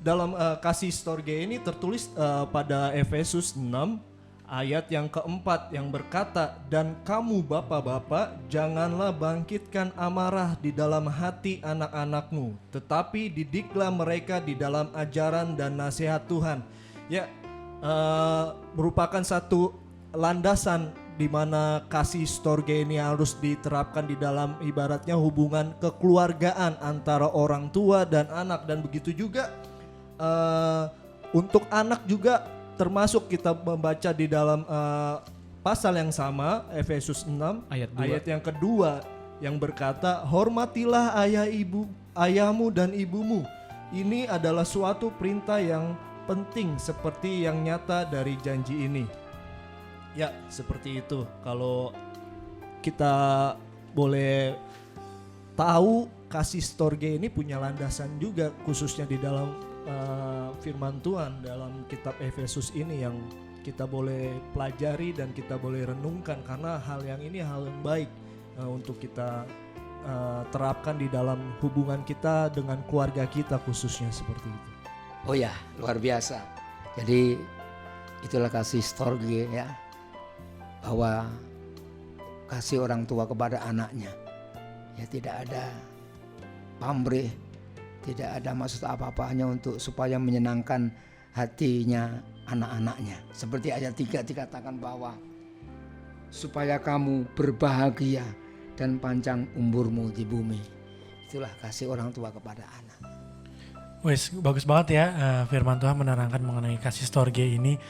Dalam kasih storge ini tertulis pada Efesus 6 ayat yang keempat yang berkata, dan kamu bapak-bapak janganlah bangkitkan amarah di dalam hati anak-anakmu, tetapi didiklah mereka di dalam ajaran dan nasihat Tuhan. Ya, merupakan satu landasan di mana kasih storge ini harus diterapkan di dalam ibaratnya hubungan kekeluargaan antara orang tua dan anak. Dan begitu juga untuk anak juga termasuk kita membaca di dalam pasal yang sama, Efesus 6 ayat yang kedua yang berkata, hormatilah ayahmu dan ibumu. Ini adalah suatu perintah yang penting seperti yang nyata dari janji ini. Ya, seperti itu. Kalau kita boleh tahu, kasih storge ini punya landasan juga, khususnya di dalam firman Tuhan dalam kitab Efesus ini yang kita boleh pelajari dan kita boleh renungkan, karena hal yang ini hal yang baik untuk kita terapkan di dalam hubungan kita dengan keluarga kita khususnya seperti itu. Oh ya, luar biasa. Jadi itulah kasih storge ya, bahwa kasih orang tua kepada anaknya. Ya tidak ada pamrih, tidak ada maksud apa-apa, hanya untuk supaya menyenangkan hatinya anak-anaknya. Seperti ayat 3 dikatakan bahwa supaya kamu berbahagia dan panjang umurmu di bumi. Itulah kasih orang tua kepada anak. Wes, bagus banget ya firman Tuhan menerangkan mengenai kasih storge ini.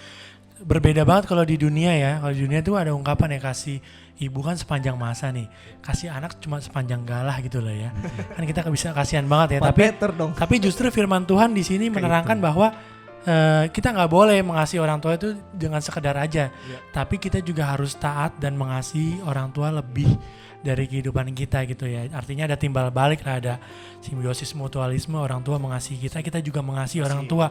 Berbeda banget kalau di dunia ya. Kalau di dunia tuh ada ungkapan ya, kasih ibu kan sepanjang masa nih. Kasih anak cuma sepanjang galah gitu lah ya. Kan kita bisa kasihan banget ya. 4 meter dong. Tapi justru firman Tuhan di sini menerangkan bahwa kita nggak boleh mengasihi orang tua itu dengan sekedar aja. Tapi kita juga harus taat dan mengasihi orang tua lebih dari kehidupan kita gitu ya. Artinya ada timbal balik lah, ada simbiosis mutualisme, orang tua mengasihi kita, kita juga mengasihi orang tua.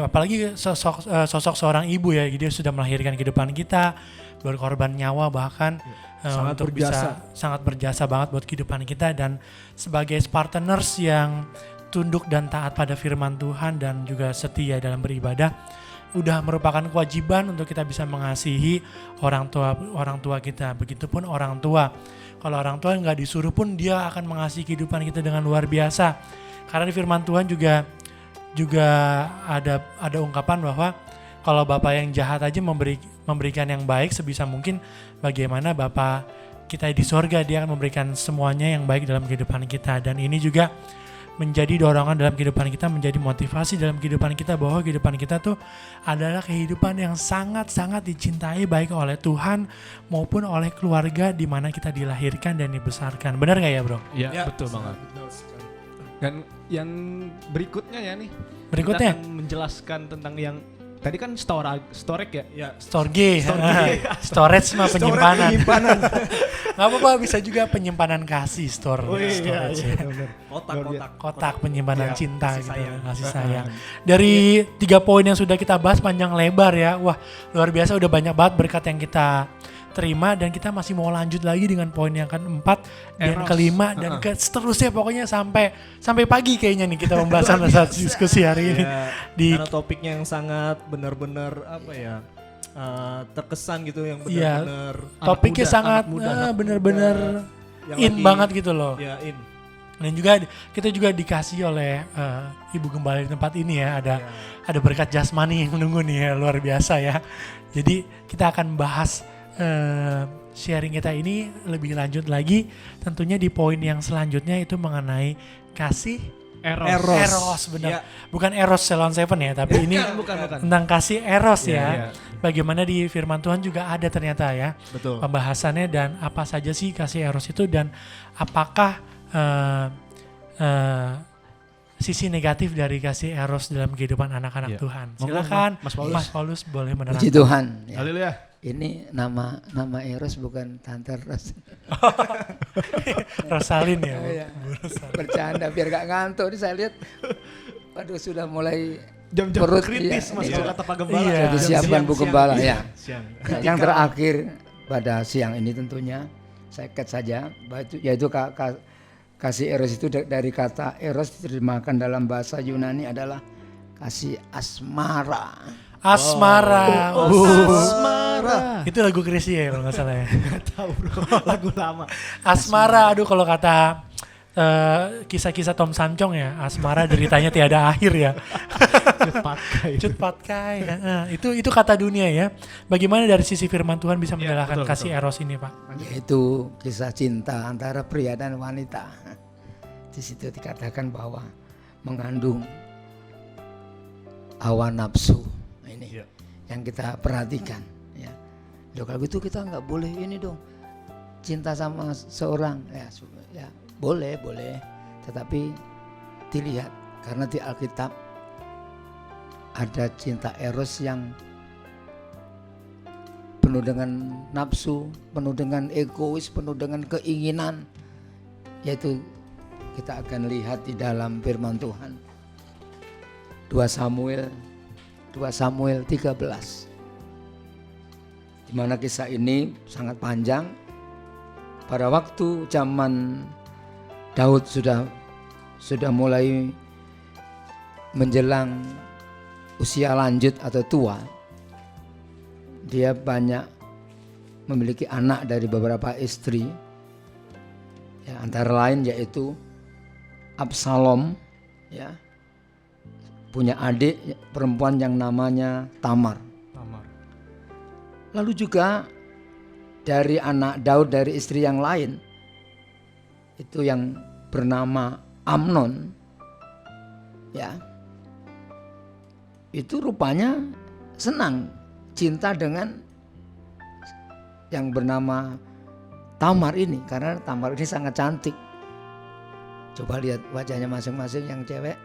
Apalagi sosok seorang ibu ya, dia sudah melahirkan kehidupan kita, berkorban nyawa bahkan sangat untuk berjasa. sangat berjasa banget buat kehidupan kita. Dan sebagai partners yang tunduk dan taat pada firman Tuhan dan juga setia dalam beribadah, udah merupakan kewajiban untuk kita bisa mengasihi orang tua kita. Begitupun orang tua. Kalau orang tua nggak disuruh pun dia akan mengasihi kehidupan kita dengan luar biasa. Karena di firman Tuhan juga ada ungkapan bahwa kalau Bapa yang jahat aja memberikan yang baik sebisa mungkin, bagaimana Bapa kita di sorga, dia akan memberikan semuanya yang baik dalam kehidupan kita. Dan ini juga menjadi dorongan dalam kehidupan kita, menjadi motivasi dalam kehidupan kita, bahwa kehidupan kita tuh adalah kehidupan yang sangat-sangat dicintai baik oleh Tuhan maupun oleh keluarga di mana kita dilahirkan dan dibesarkan. Benar gak ya bro? Ya, betul banget. Betul sekali. Dan yang berikutnya ya nih, Berikutnya? kita akan menjelaskan tentang yang tadi kan storage ya. Ya, Storage mah penyimpanan. Gak apa-apa, bisa juga penyimpanan kasih, storage ya. benar. kotak Penyimpanan Ya, cinta kasih gitu, sayang. kasih sayang. Dari 3 poin yang sudah kita bahas panjang lebar ya, wah luar biasa, udah banyak banget berkat yang kita terima, dan kita masih mau lanjut lagi dengan poin yang keempat dan kelima dan seterusnya, pokoknya sampai pagi kayaknya nih kita membahas saat diskusi hari ini. Ya, karena topiknya yang sangat benar-benar apa ya, terkesan gitu, yang Iya, benar-benar topiknya muda, sangat anak muda, benar-benar yang in lagi- banget gitu loh. Ya, in. Dan juga kita juga dikasih oleh Ibu Gembala di tempat ini ya, ada berkat jasmani yang menunggu nih ya, luar biasa ya. Jadi kita akan bahas sharing kita ini lebih lanjut lagi tentunya di poin yang selanjutnya, itu mengenai kasih Eros, benar. Ya. Bukan Eros Ceylon Seven ya, tapi ini bukan. tentang kasih Eros ya. Iya. Bagaimana di firman Tuhan juga ada ternyata ya Betul. pembahasannya, dan apa saja sih kasih Eros itu, dan apakah sisi negatif dari kasih Eros dalam kehidupan anak-anak Iya. Tuhan. Monggo, Silakan Mas Paulus. boleh menerangkan. Puji Tuhan. Ya. Haleluya. Ini nama Eros bukan Tante Ros. Rosalin ya. Bu. Iya. Bu Rosalin. Bercanda biar gak ngantuk. Ini saya lihat, waduh sudah mulai Jam-jam perut, kritis iya, masuk iya. kata Pak Gembala. Iya. Jadi siapkan Bu Gembala ya. Siang. Nah, yang terakhir pada siang ini tentunya saya cut saja, yaitu kasih Eros itu dari kata Eros diterjemahkan dalam bahasa Yunani adalah kasih asmara. Asmara. Asmara. Itu lagu Chrisye ya kalau nggak salah ya. Tahu bro, lagu lama. Asmara, aduh kalau kata kisah-kisah Tom Sancong ya, asmara deritanya tiada akhir ya. Cut patkai. Itu kata dunia ya. Bagaimana dari sisi firman Tuhan bisa menjelaskan betul, kasih Eros ini Pak? Yaitu kisah cinta antara pria dan wanita. Di situ dikatakan bahwa mengandung hawa nafsu. Nah, ini yang kita perhatikan. Ya, loh, kalau gitu kita nggak boleh ini dong, cinta sama seorang. Ya boleh, tetapi dilihat, karena di Alkitab ada cinta Eros yang penuh dengan nafsu, penuh dengan egois, penuh dengan keinginan. Yaitu kita akan lihat di dalam firman Tuhan. 2 Samuel 13. di mana kisah ini sangat panjang. Pada waktu zaman Daud sudah mulai menjelang usia lanjut atau tua, dia banyak memiliki anak dari beberapa istri, ya, antara lain yaitu Absalom, ya, punya adik perempuan yang namanya Tamar. Lalu juga dari anak Daud dari istri yang lain, itu yang bernama Amnon, ya, itu rupanya senang cinta dengan yang bernama Tamar ini, karena Tamar ini sangat cantik. Coba lihat wajahnya masing-masing, yang cewek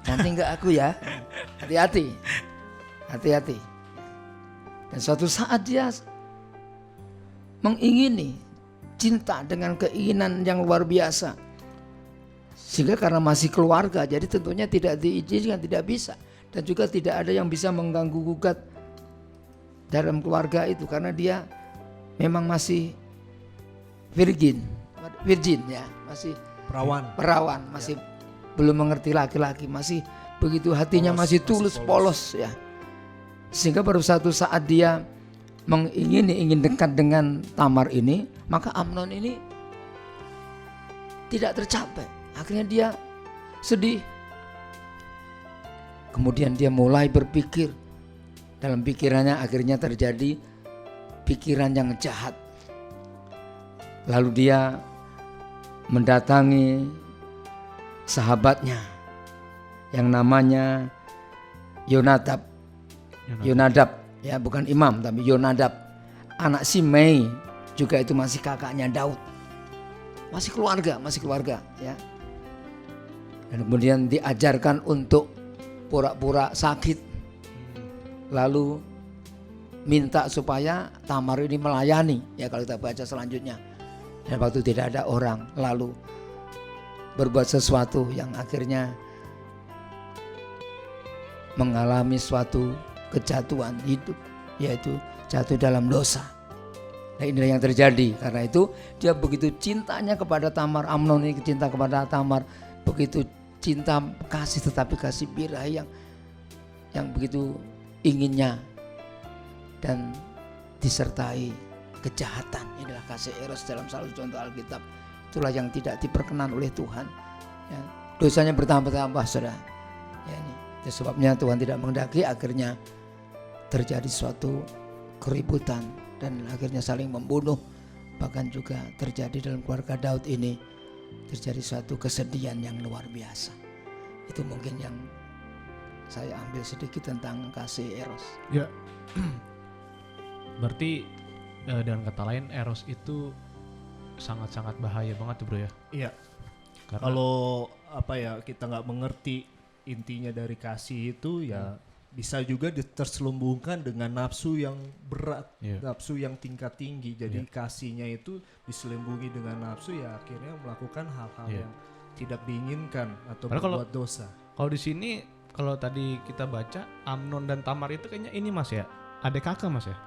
cantik nggak aku ya? Hati-hati, hati-hati. Dan suatu saat dia mengingini cinta dengan keinginan yang luar biasa, sehingga karena masih keluarga, jadi tentunya tidak diizinkan, tidak bisa, dan juga tidak ada yang bisa mengganggu gugat dalam keluarga itu, karena dia memang masih virgin ya, masih perawan, masih belum mengerti laki-laki, masih begitu hatinya masih tulus, polos ya. Sehingga baru satu saat dia ingin dekat dengan Tamar ini, maka Amnon ini tidak tercapai. Akhirnya dia sedih. Kemudian dia mulai berpikir, dalam pikirannya akhirnya terjadi pikiran yang jahat. Lalu dia mendatangi sahabatnya yang namanya Yonadab, ya, bukan imam tapi Yonadab, anak Simei, juga itu masih kakaknya Daud, masih keluarga ya. Dan kemudian diajarkan untuk pura-pura sakit, lalu minta supaya Tamar ini melayani, ya, kalau kita baca selanjutnya. Dan waktu tidak ada orang, lalu berbuat sesuatu yang akhirnya mengalami suatu kejatuhan hidup, yaitu jatuh dalam dosa. Nah, inilah yang terjadi. Karena itu dia begitu cintanya kepada Tamar, Amnon ini cinta kepada Tamar, begitu cinta kasih, tetapi kasih birahi yang begitu inginnya dan disertai kejahatan. Inilah kasih eros dalam salah satu contoh Alkitab. Itulah yang tidak diperkenan oleh Tuhan, ya. Dosanya bertambah-tambah, saudara, ya, ini sebabnya Tuhan tidak menghendaki, akhirnya terjadi suatu keributan dan akhirnya saling membunuh. Bahkan juga terjadi dalam keluarga Daud ini, terjadi suatu kesedihan yang luar biasa. Itu mungkin yang saya ambil sedikit tentang kasih eros. Ya. Berarti dengan kata lain eros itu sangat-sangat bahaya banget tuh, bro, ya. Iya. Karena Kalau kita nggak mengerti intinya dari kasih itu, ya bisa juga terselubungkan dengan nafsu yang berat, nafsu yang tingkat tinggi. Jadi kasihnya itu diselubungi dengan nafsu, ya akhirnya melakukan hal-hal yang tidak diinginkan atau berbuat dosa. Kalau di sini, kalau tadi kita baca Amnon dan Tamar itu kayaknya ini, Mas, ya, adik kakak, Mas, ya.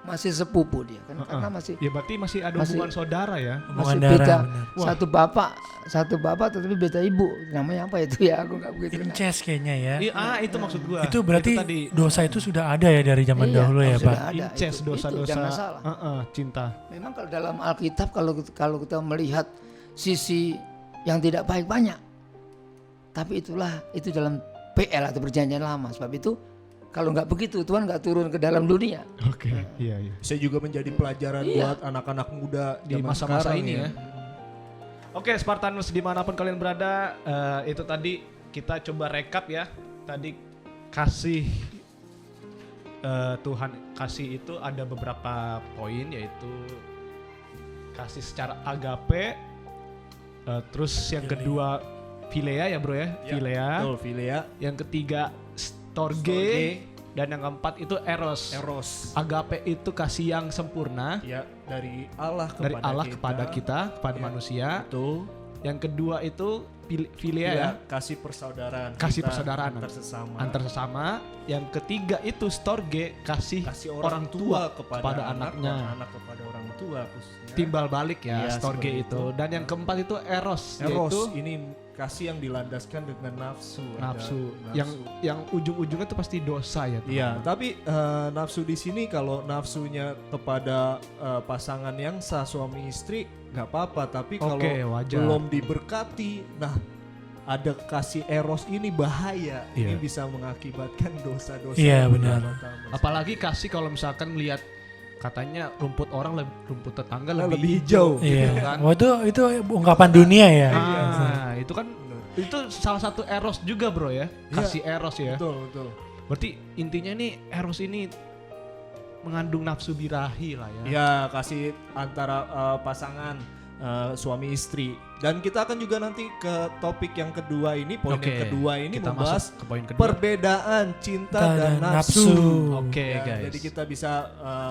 Masih sepupu dia kan, karena masih, ya, berarti masih ada hubungan saudara ya. Masih beda, satu bapak tetapi beda ibu. Namanya apa itu ya, aku nggak begitu kenal. Incest kayaknya ya. Itu maksud gua. Itu berarti itu tadi, dosa itu sudah ada ya dari zaman dahulu ya, Pak. incest, dosa-dosa cinta. Memang kalau dalam Alkitab, kalau kita melihat sisi yang tidak baik banyak, tapi itu dalam PL atau perjanjian lama. Sebab itu kalau nggak begitu, Tuhan nggak turun ke dalam dunia. Oke, iya. Bisa juga menjadi pelajaran buat anak-anak muda di masa-masa ini ya. Oke, Spartanus dimanapun kalian berada, itu tadi kita coba rekap ya. Tadi kasih Tuhan, kasih itu ada beberapa poin, yaitu kasih secara agape, terus yang kedua Philea ya, bro ya, Philea. Yang ketiga Storge, dan yang keempat itu eros. Agape itu kasih yang sempurna, ya, dari Allah kepada kita, kepada manusia. Betul. Yang kedua itu filia ya, kasih persaudaraan. Kasih kita persaudaraan antar sesama. antar sesama. Yang ketiga itu storge, kasih orang tua kepada anaknya. dan anak kepada orang tua khususnya. Timbal balik ya, Iya, storge seperti itu. Dan yang keempat itu eros, Eros yaitu ini kasih yang dilandaskan dengan nafsu. Ada nafsu. Yang ujung-ujungnya itu pasti dosa ya. Iya, tapi nafsu di sini kalau nafsunya kepada pasangan yang sah suami istri nggak apa-apa, tapi kalau Oke, wajar. belum diberkati, nah ada kasih eros ini bahaya. Iya. Ini bisa mengakibatkan dosa-dosa. Iya, yang benar. pertama. Apalagi kasih kalau misalkan melihat katanya rumput orang rumput tetangga Lebih lebih hijau. hijau. gitu Iya. kan. Oh itu ungkapan dunia ya. Ah, itu kan itu salah satu eros juga bro ya, kasih eros ya. Betul. Berarti intinya nih eros ini mengandung nafsu birahi lah ya. Ya, kasih antara pasangan suami istri. Dan kita akan juga nanti ke topik yang kedua ini, poin Oke, yang kedua ini kita membahas masuk ke poin kedua. perbedaan cinta Dan dan nafsu. nafsu. Oke, Ya, guys. jadi kita bisa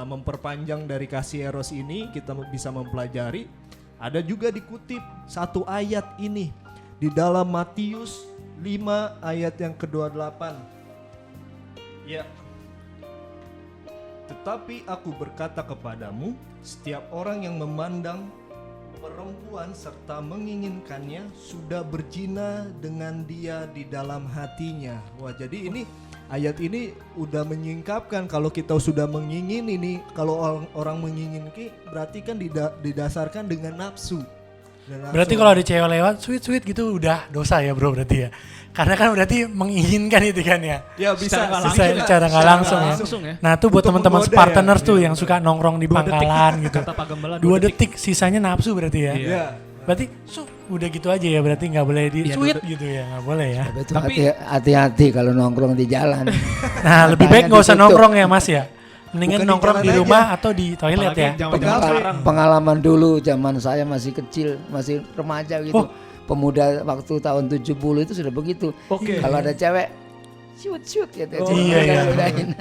memperpanjang dari kasih eros ini, kita bisa mempelajari. Ada juga dikutip satu ayat ini di dalam Matius 5 ayat yang ke-28. Ya. Tetapi aku berkata kepadamu, setiap orang yang memandang perempuan serta menginginkannya sudah berzina dengan dia di dalam hatinya. Wah, jadi ini ayat ini udah menyingkapkan kalau kita sudah mengingini nih, kalau orang menginginkan berarti kan didasarkan dengan nafsu. Berarti kalau ada cewek lewat sweet gitu udah dosa ya bro berarti ya. Karena kan berarti menginginkan itu kan ya. ya bisa Secara nggak langsung ya. ya. Nah tuh buat Untuk teman-teman menggoda Spartaners ya. tuh yang suka nongkrong di 2 detik. pangkalan gitu. Kata Pak Gembala 2 detik sisanya nafsu berarti ya. Iya. Ya. Berarti udah gitu aja ya berarti nggak boleh di Iya, sweet gitu ya nggak boleh ya. Tapi hati-hati kalau nongkrong di jalan. Nah lebih baik nggak usah ditutup. nongkrong ya mas ya. Mendingan Bukan di nongkrong jalan di aja. rumah atau di toilet Apalagi ya. zaman-zaman sekarang. Pengalaman dulu zaman saya masih kecil, masih remaja gitu. Oh. Pemuda waktu tahun 70 itu sudah begitu. Oke. Kalau ada cewek shoot gitu. Oh, iya. Udahin.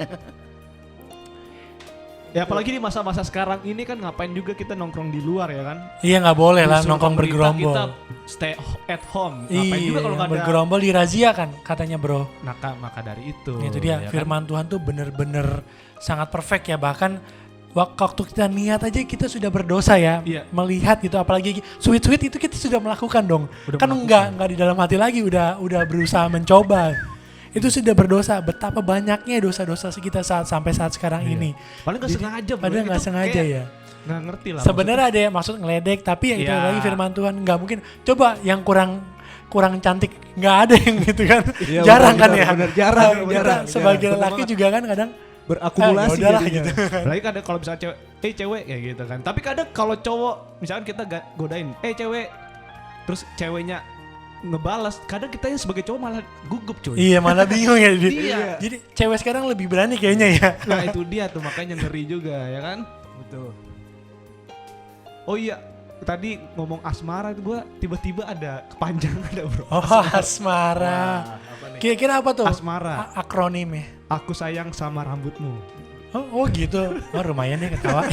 Ya apalagi di masa-masa sekarang ini kan ngapain juga kita nongkrong di luar ya kan. Iya nggak boleh lah Disuruh nongkrong pemerintah bergerombol. Kita stay at home. Ngapain juga kalau nggak ada bergerombol dirazia kan katanya bro. maka dari itu. Itu dia ya kan? firman Tuhan tuh bener-bener sangat perfect ya, bahkan waktu kita niat aja kita sudah berdosa ya. Iya. Melihat gitu apalagi sweet itu kita sudah melakukan dong. Udah Kan melakukan. enggak di dalam hati lagi udah berusaha mencoba. Itu sudah berdosa. Betapa banyaknya dosa-dosa kita sampai saat sekarang Iya. ini. Paling nggak sengaja. bro. Padahal nggak Itu sengaja kayak ya. Nggak ngerti lah. Sebenarnya ada yang maksud ngeledek tapi ya itu Iya. lagi firman Tuhan nggak mungkin. Coba yang kurang cantik nggak ada yang gitu kan. Iya, Jarang benar, kan ya. benar, jarang, Kita jarang, sebagai jarang. lelaki juga kan kadang Berakumulasi udahlah jadinya. gitu. Apalagi kadang kalau misalnya cewek kayak gitu kan. Tapi kadang kalau cowok misalkan kita godain, cewek, terus ceweknya ngebalas, kadang kita sebagai cowok malah gugup cuy. Iya malah bingung ya. Iya. Jadi cewek sekarang lebih berani kayaknya ya. Nah itu dia tuh makanya ngeri juga ya kan. Betul. Oh iya, tadi ngomong asmara itu gue tiba-tiba ada kepanjangan ada bro. Oh asmara. Wah, apa nih? Kira-kira apa tuh? Asmara. Akronimnya. Aku sayang sama rambutmu. Oh gitu. Oh lumayan ya ketawa.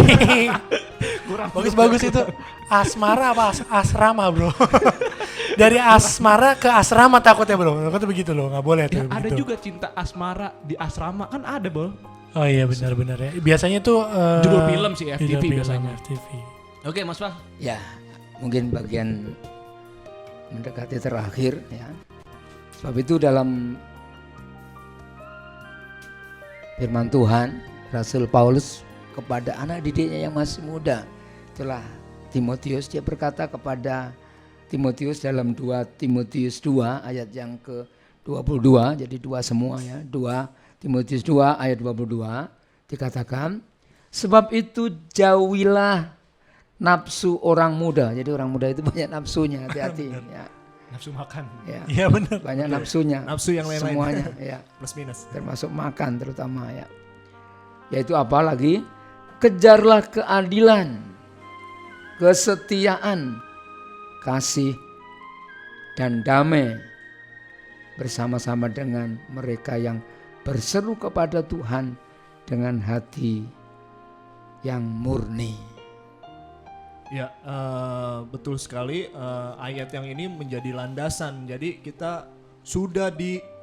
Bagus itu. Asmara apa asrama bro? Dari asmara ke asrama takutnya bro. Takutnya begitu loh. Nggak boleh tuh. Ya, ada begitu. juga cinta asmara di asrama kan ada bro. Oh iya benar-benar ya. Biasanya tuh Judul film sih, FTV judul film, biasanya. FTV. Oke Mas Bang. Ya, mungkin bagian mendekati terakhir ya. Sebab itu dalam firman Tuhan, Rasul Paulus kepada anak didiknya yang masih muda, itulah Timotius, dia berkata kepada Timotius dalam 2 Timotius 2 ayat yang ke-22, jadi 2 semua ya, 2 Timotius 2 ayat 22 dikatakan, sebab itu jauhilah nafsu orang muda. Jadi orang muda itu banyak nafsunya, hati-hati ya. Nafsu makan. Ya. Iya benar. Banyak nafsunya. Nafsu yang lain-lain. Semuanya ya, Plus minus. termasuk makan terutama ya. Yaitu apa lagi? Kejarlah keadilan, kesetiaan, kasih dan damai bersama-sama dengan mereka yang berseru kepada Tuhan dengan hati yang murni. Ya, betul sekali. Ayat yang ini menjadi landasan. Jadi kita sudah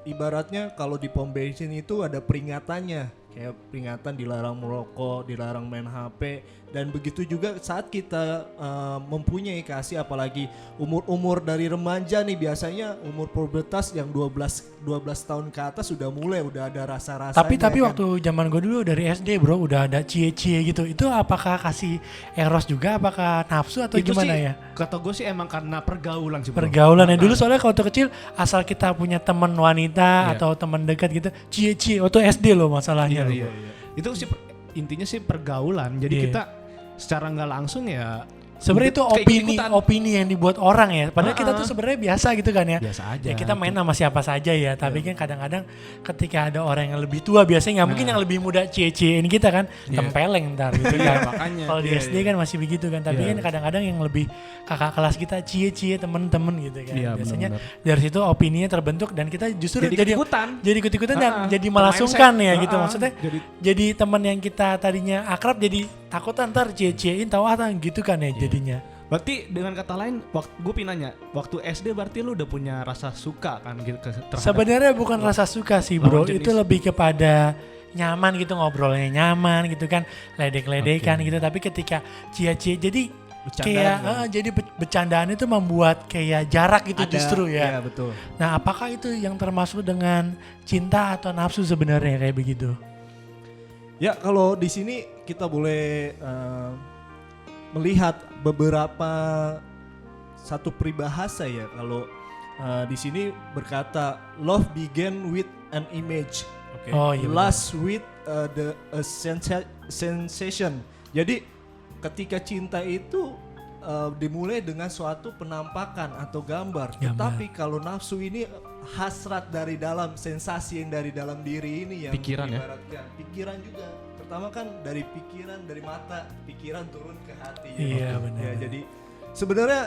ibaratnya kalau di pom bensin itu ada peringatannya. Kayak peringatan dilarang merokok, dilarang main HP. Dan begitu juga saat kita mempunyai kasih, apalagi umur-umur dari remaja nih, biasanya umur pubertas yang 12 tahun ke atas sudah ada rasa-rasanya. Tapi kan. waktu zaman gue dulu dari SD bro udah ada cie-cie gitu. Itu apakah kasih eros juga, apakah nafsu atau Itu gimana sih, ya? kata gue sih emang karena pergaulan sih bro. Pergaulan ya dulu, soalnya kalau waktu kecil asal kita punya teman wanita Iya. atau teman dekat gitu, cie-cie waktu SD loh masalahnya. Iya, loh. iya. Itu sih intinya sih pergaulan. Jadi Iya. kita secara nggak langsung ya Sebenarnya itu kayak ikut-ikutan. opini yang dibuat orang ya. Padahal kita tuh sebenarnya biasa gitu kan ya. Biasa aja. Ya kita main sama siapa saja ya. Tapi kan kadang-kadang ketika ada orang yang lebih tua, biasanya nggak mungkin yang lebih muda cie-ciein kita kan. Iya. Tempeleng ntar gitu Iya, kan. makanya. Kalau di Iya, SD iya. kan masih begitu kan. Tapi Iya. kan kadang-kadang yang lebih kakak kelas kita cie-cie temen-temen gitu kan. Iya, Biasanya benar-benar. dari situ opininya terbentuk dan kita justru jadi ikutan. ikut-ikutan dan Ah, jadi malah mindset. sungkan ya gitu. Ah, Maksudnya jadi teman yang kita tadinya akrab jadi takut ntar cie-ciein tahu gitu kan ya jadinya. Berarti dengan kata lain, gue pinanya, waktu SD berarti lu udah punya rasa suka kan gitu terhadap Sebenarnya bukan rasa suka sih bro, lawan jenis. itu lebih kepada nyaman gitu, ngobrolnya nyaman gitu kan, ledek-ledekan gitu. Tapi ketika cie-cie jadi kayak jadi bercandaan itu membuat kayak jarak gitu justru ya. Iya, betul. Nah apakah itu yang termasuk dengan cinta atau nafsu sebenarnya kayak begitu? Ya, kalau di sini kita boleh melihat beberapa satu peribahasa ya. Kalau di sini berkata love begin with an image, Oh iya benar. last with sensation. Jadi ketika cinta itu dimulai dengan suatu penampakan atau gambar. Tetapi kalau nafsu ini hasrat dari dalam, sensasi yang dari dalam diri ini yang Pikiran ya? ibaratkan pikiran juga. Pertama kan dari pikiran, dari mata, pikiran turun ke hati. Iya, benar. Ya, jadi sebenarnya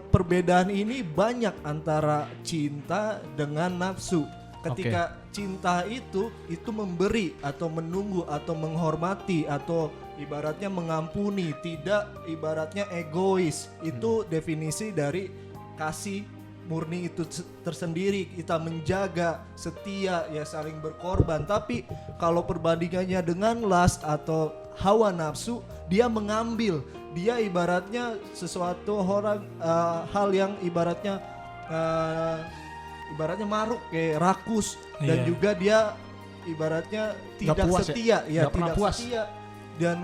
perbedaan ini banyak antara cinta dengan nafsu. Ketika cinta itu memberi atau menunggu atau menghormati atau ibaratnya mengampuni, tidak ibaratnya egois. Itu definisi dari kasih murni itu tersendiri. Kita menjaga, setia, ya saling berkorban. Tapi kalau perbandingannya dengan lust atau hawa nafsu, dia mengambil, dia ibaratnya sesuatu hal yang ibaratnya maruk, kayak rakus. Dan Iya. juga dia ibaratnya tidak puas setia, ya? Nggak pernah tidak puas. setia. Dan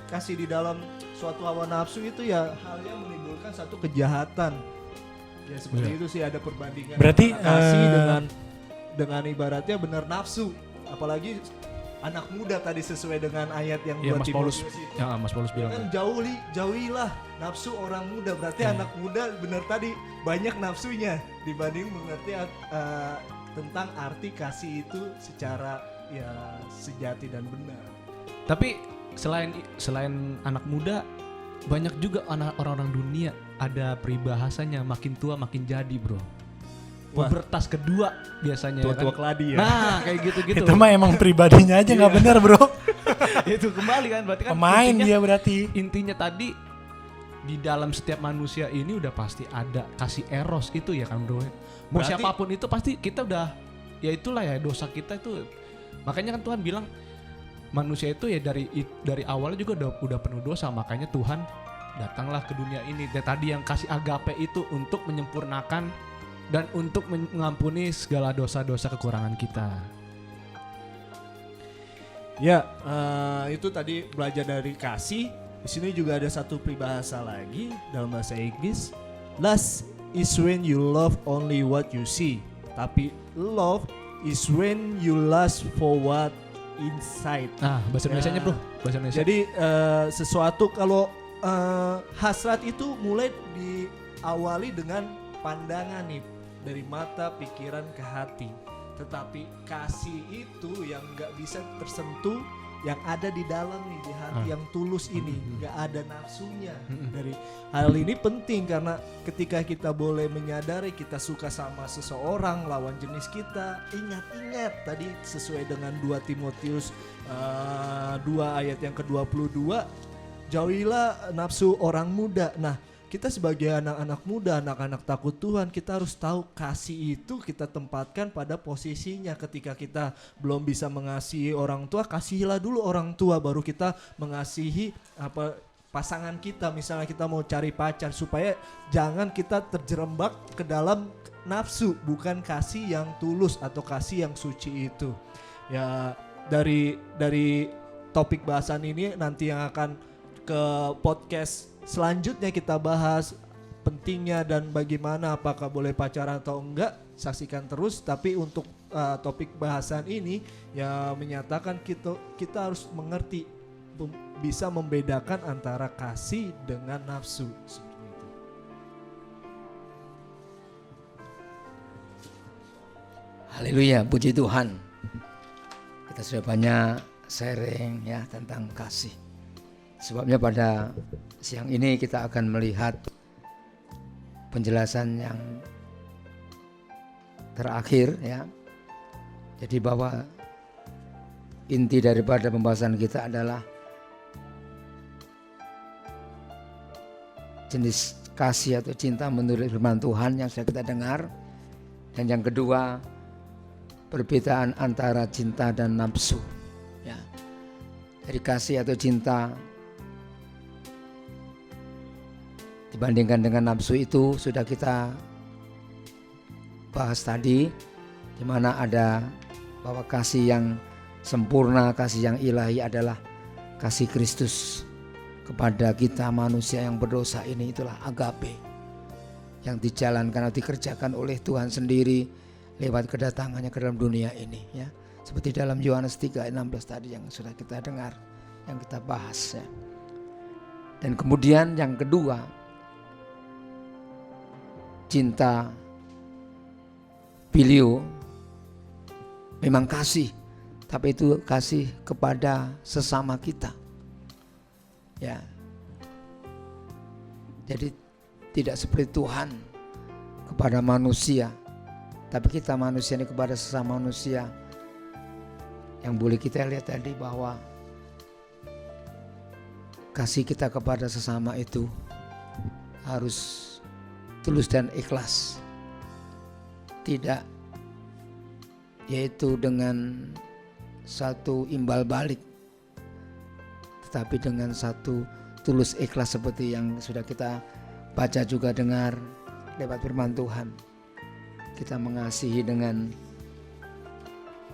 kasih di dalam suatu hawa nafsu itu ya halnya menimbulkan satu kejahatan. Ya seperti itu sih, ada perbandingan. Berarti, antara kasih dengan ibaratnya benar nafsu. Apalagi anak muda tadi sesuai dengan ayat yang Iya, buat Mas Paulus. Timotius itu. Ya, Mas Paulus bilang. Kan jauhilah nafsu orang muda. Berarti Iya. anak muda benar tadi banyak nafsunya dibanding mengerti tentang arti kasih itu secara ya sejati dan benar. Tapi selain anak muda, banyak juga orang-orang dunia ada peribahasanya makin tua makin jadi bro. Wah. Pubertas kedua biasanya Tua-tua kan. keladi ya. Nah kayak gitu-gitu. Itu mah emang pribadinya aja nggak benar bro. Itu kembali kan berarti kan Pemain dia berarti. intinya tadi di dalam setiap manusia ini udah pasti ada kasih eros itu ya kan bro. Mau Berarti- siapapun itu pasti kita udah ya itulah ya dosa kita itu. Makanya kan Tuhan bilang manusia itu ya dari awalnya juga udah penuh dosa, makanya Tuhan datanglah ke dunia ini. Dan tadi yang kasih agape itu untuk menyempurnakan dan untuk mengampuni segala dosa-dosa kekurangan kita. Ya, itu tadi belajar dari kasih. Di sini juga ada satu peribahasa lagi dalam bahasa Inggris. Lust is when you love only what you see. Tapi love is when you lust for what inside. Nah, bahasa Ya. Indonesianya bro, bahasa Indonesia. Jadi sesuatu kalau hasrat itu mulai diawali dengan pandangan nih, dari mata, pikiran ke hati. Tetapi kasih itu yang nggak bisa tersentuh yang ada di dalam nih, di hati yang tulus ini, nggak ada nafsunya. Dari hal ini penting karena ketika kita boleh menyadari kita suka sama seseorang lawan jenis kita, ingat tadi sesuai dengan 2 Timotius 2 ayat yang ke-22, jauhilah nafsu orang muda. Nah, kita sebagai anak-anak muda, anak-anak takut Tuhan, kita harus tahu kasih itu kita tempatkan pada posisinya. Ketika kita belum bisa mengasihi orang tua, kasihilah dulu orang tua, baru kita mengasihi pasangan kita. Misalnya kita mau cari pacar, supaya jangan kita terjerembab ke dalam nafsu, bukan kasih yang tulus atau kasih yang suci itu. Ya, dari topik bahasan ini nanti yang akan ke podcast selanjutnya kita bahas pentingnya dan bagaimana, apakah boleh pacaran atau enggak, saksikan terus. Tapi untuk topik bahasan ini ya menyatakan kita harus mengerti, bisa membedakan antara kasih dengan nafsu. Seperti itu. Haleluya, puji Tuhan. Kita sudah banyak sharing ya tentang kasih. Sebabnya pada siang ini kita akan melihat penjelasan yang terakhir ya. Jadi bahwa inti daripada pembahasan kita adalah jenis kasih atau cinta menurut firman Tuhan yang sudah kita dengar. Dan yang kedua, perbedaan antara cinta dan nafsu ya. Dari kasih atau cinta dibandingkan dengan nafsu itu sudah kita bahas tadi, di mana ada bahwa kasih yang sempurna, kasih yang ilahi adalah kasih Kristus kepada kita manusia yang berdosa ini, itulah agape yang dijalankan atau dikerjakan oleh Tuhan sendiri lewat kedatangannya ke dalam dunia ini ya. Seperti dalam Yohanes 3 ayat 16 tadi yang sudah kita dengar, yang kita bahas ya. Dan kemudian yang kedua, cinta filio memang kasih, tapi itu kasih kepada sesama kita ya. Jadi tidak seperti Tuhan kepada manusia, tapi kita manusia ini kepada sesama manusia. Yang boleh kita lihat tadi bahwa kasih kita kepada sesama itu harus tulus dan ikhlas, tidak yaitu dengan satu imbal balik, tetapi dengan satu tulus ikhlas seperti yang sudah kita baca juga dengar lewat firman Tuhan. Kita mengasihi dengan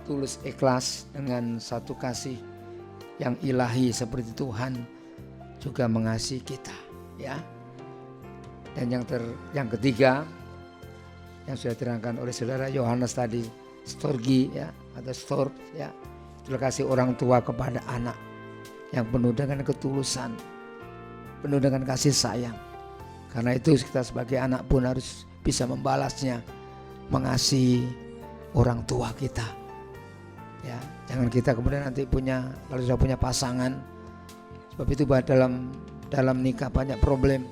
tulus ikhlas, dengan satu kasih yang ilahi seperti Tuhan juga mengasihi kita ya. Dan yang ketiga yang sudah diterangkan oleh saudara Yohanes tadi, storgi ya atau stor ya, itu kasih orang tua kepada anak yang penuh dengan ketulusan, penuh dengan kasih sayang. Karena itu kita sebagai anak pun harus bisa membalasnya, mengasihi orang tua kita. Ya, jangan kita kemudian nanti kalau sudah punya pasangan, sebab itu dalam nikah banyak problem.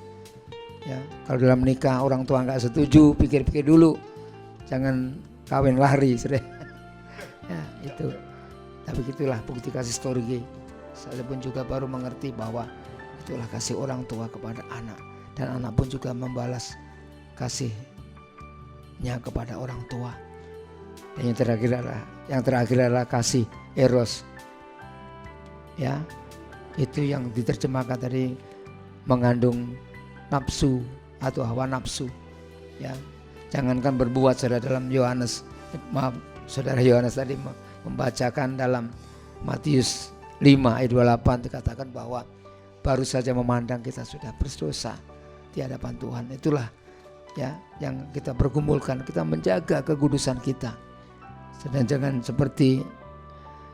Ya, kalau dalam nikah orang tua nggak setuju, pikir-pikir dulu, jangan kawin lari, sudah. Ya itu. Tapi itulah bukti kasih storge. Saya pun juga baru mengerti bahwa itulah kasih orang tua kepada anak, dan anak pun juga membalas kasihnya kepada orang tua. Dan yang terakhir adalah kasih eros. Ya, itu yang diterjemahkan tadi mengandung nafsu atau hawa nafsu ya. Jangankan berbuat, saudara, dalam saudara Yohanes tadi membacakan dalam Matius 5 ayat 28 dikatakan bahwa baru saja memandang kita sudah berdosa di hadapan Tuhan. Itulah ya yang kita pergumulkan, kita menjaga kekudusan kita. Dan jangan seperti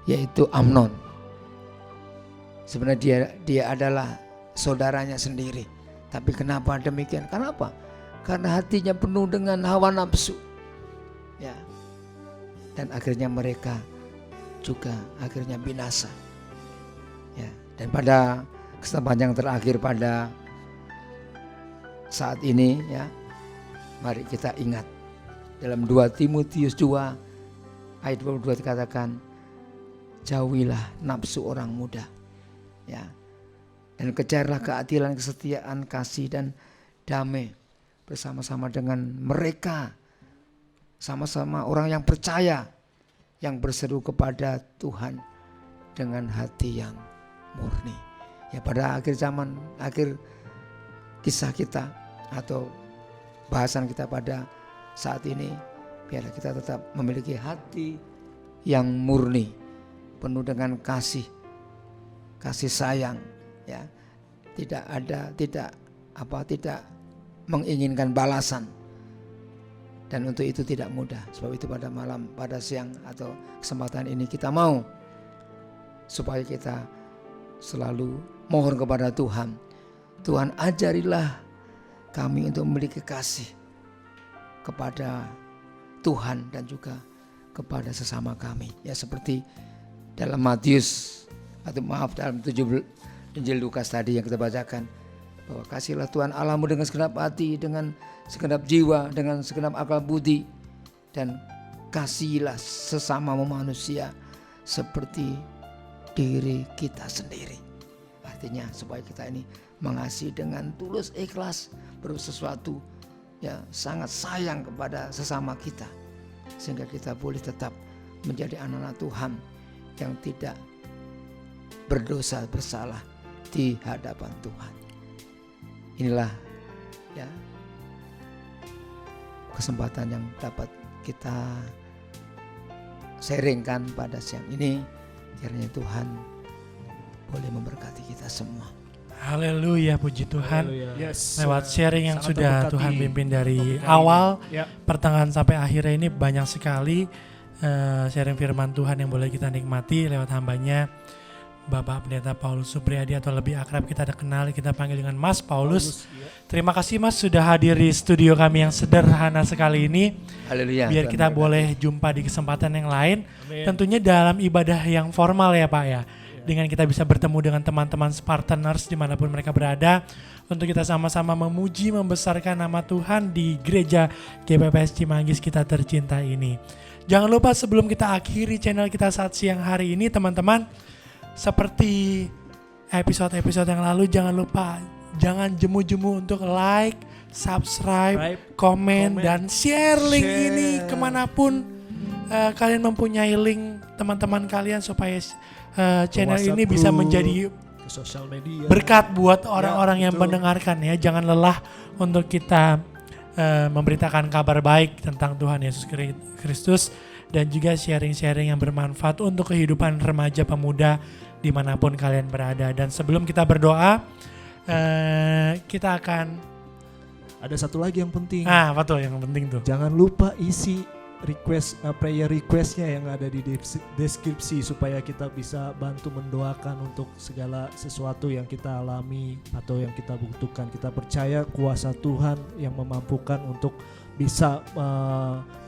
yaitu Amnon. Sebenarnya dia adalah saudaranya sendiri. Tapi kenapa demikian? Kenapa? Karena hatinya penuh dengan hawa nafsu. Ya. Dan akhirnya mereka juga akhirnya binasa. Ya, dan pada kesempatan yang terakhir pada saat ini ya, mari kita ingat dalam 2 Timotius 2 ayat 22 dikatakan, jauhilah nafsu orang muda ya, dan kejarlah keadilan, kesetiaan, kasih dan damai bersama-sama dengan mereka, sama-sama orang yang percaya, yang berseru kepada Tuhan dengan hati yang murni. Ya, pada akhir zaman, akhir kisah kita atau bahasan kita pada saat ini, biarlah kita tetap memiliki hati yang murni, penuh dengan kasih sayang ya. Tidak menginginkan balasan. Dan untuk itu tidak mudah. Sebab itu pada malam, pada siang atau kesempatan ini kita mau supaya kita selalu mohon kepada Tuhan. Tuhan, ajarilah kami untuk memiliki kasih kepada Tuhan dan juga kepada sesama kami. Ya, seperti dalam Matius dalam 17 Injil Lukas tadi yang kita bacakan, bahwa kasihlah Tuhan Allahmu dengan segenap hati, dengan segenap jiwa, dengan segenap akal budi, dan kasihilah sesama manusia seperti diri kita sendiri. Artinya supaya kita ini mengasihi dengan tulus ikhlas, bersesuatu ya sangat sayang kepada sesama kita, sehingga kita boleh tetap menjadi anak-anak Tuhan yang tidak berdosa bersalah di hadapan Tuhan. Inilah ya kesempatan yang dapat kita sharingkan pada siang ini. Kiranya Tuhan boleh memberkati kita semua. Haleluya, puji Tuhan. Yes. Lewat sharing yang Sangat sudah terberkati Tuhan pimpin dari topik hari awal, ini. Ya. pertengahan sampai akhirnya ini banyak sekali sharing firman Tuhan yang boleh kita nikmati lewat hambanya Bapak Pendeta Paulus Supriyadi, atau lebih akrab kita kenal, kita panggil dengan Mas Paulus. Ya. Terima kasih Mas sudah hadir di studio kami yang sederhana sekali ini. Haleluya. Biar Tuhan kita memberkati. boleh jumpa di kesempatan yang lain. Amin. Tentunya dalam ibadah yang formal ya Pak ya. Dengan kita bisa bertemu dengan teman-teman Spartaners dimanapun mereka berada, untuk kita sama-sama memuji, membesarkan nama Tuhan di gereja GPPS Cimanggis kita tercinta ini. Jangan lupa sebelum kita akhiri channel kita saat siang hari ini, teman-teman, seperti episode-episode yang lalu, jangan lupa, jangan jemu-jemu untuk like, subscribe, komen, dan share link ini kemanapun kalian mempunyai link teman-teman kalian, supaya channel WhatsApp ini bisa group, menjadi ke sosial media. berkat buat orang-orang yang betul. mendengarkan ya. Jangan lelah untuk kita memberitakan kabar baik tentang Tuhan Yesus Kristus, dan juga sharing-sharing yang bermanfaat untuk kehidupan remaja pemuda dimanapun kalian berada. Dan sebelum kita berdoa, kita akan Ada satu lagi yang penting. apa tuh yang penting tuh? Jangan lupa isi prayer requestnya yang ada di deskripsi, supaya kita bisa bantu mendoakan untuk segala sesuatu yang kita alami atau yang kita butuhkan. Kita percaya kuasa Tuhan yang memampukan untuk bisa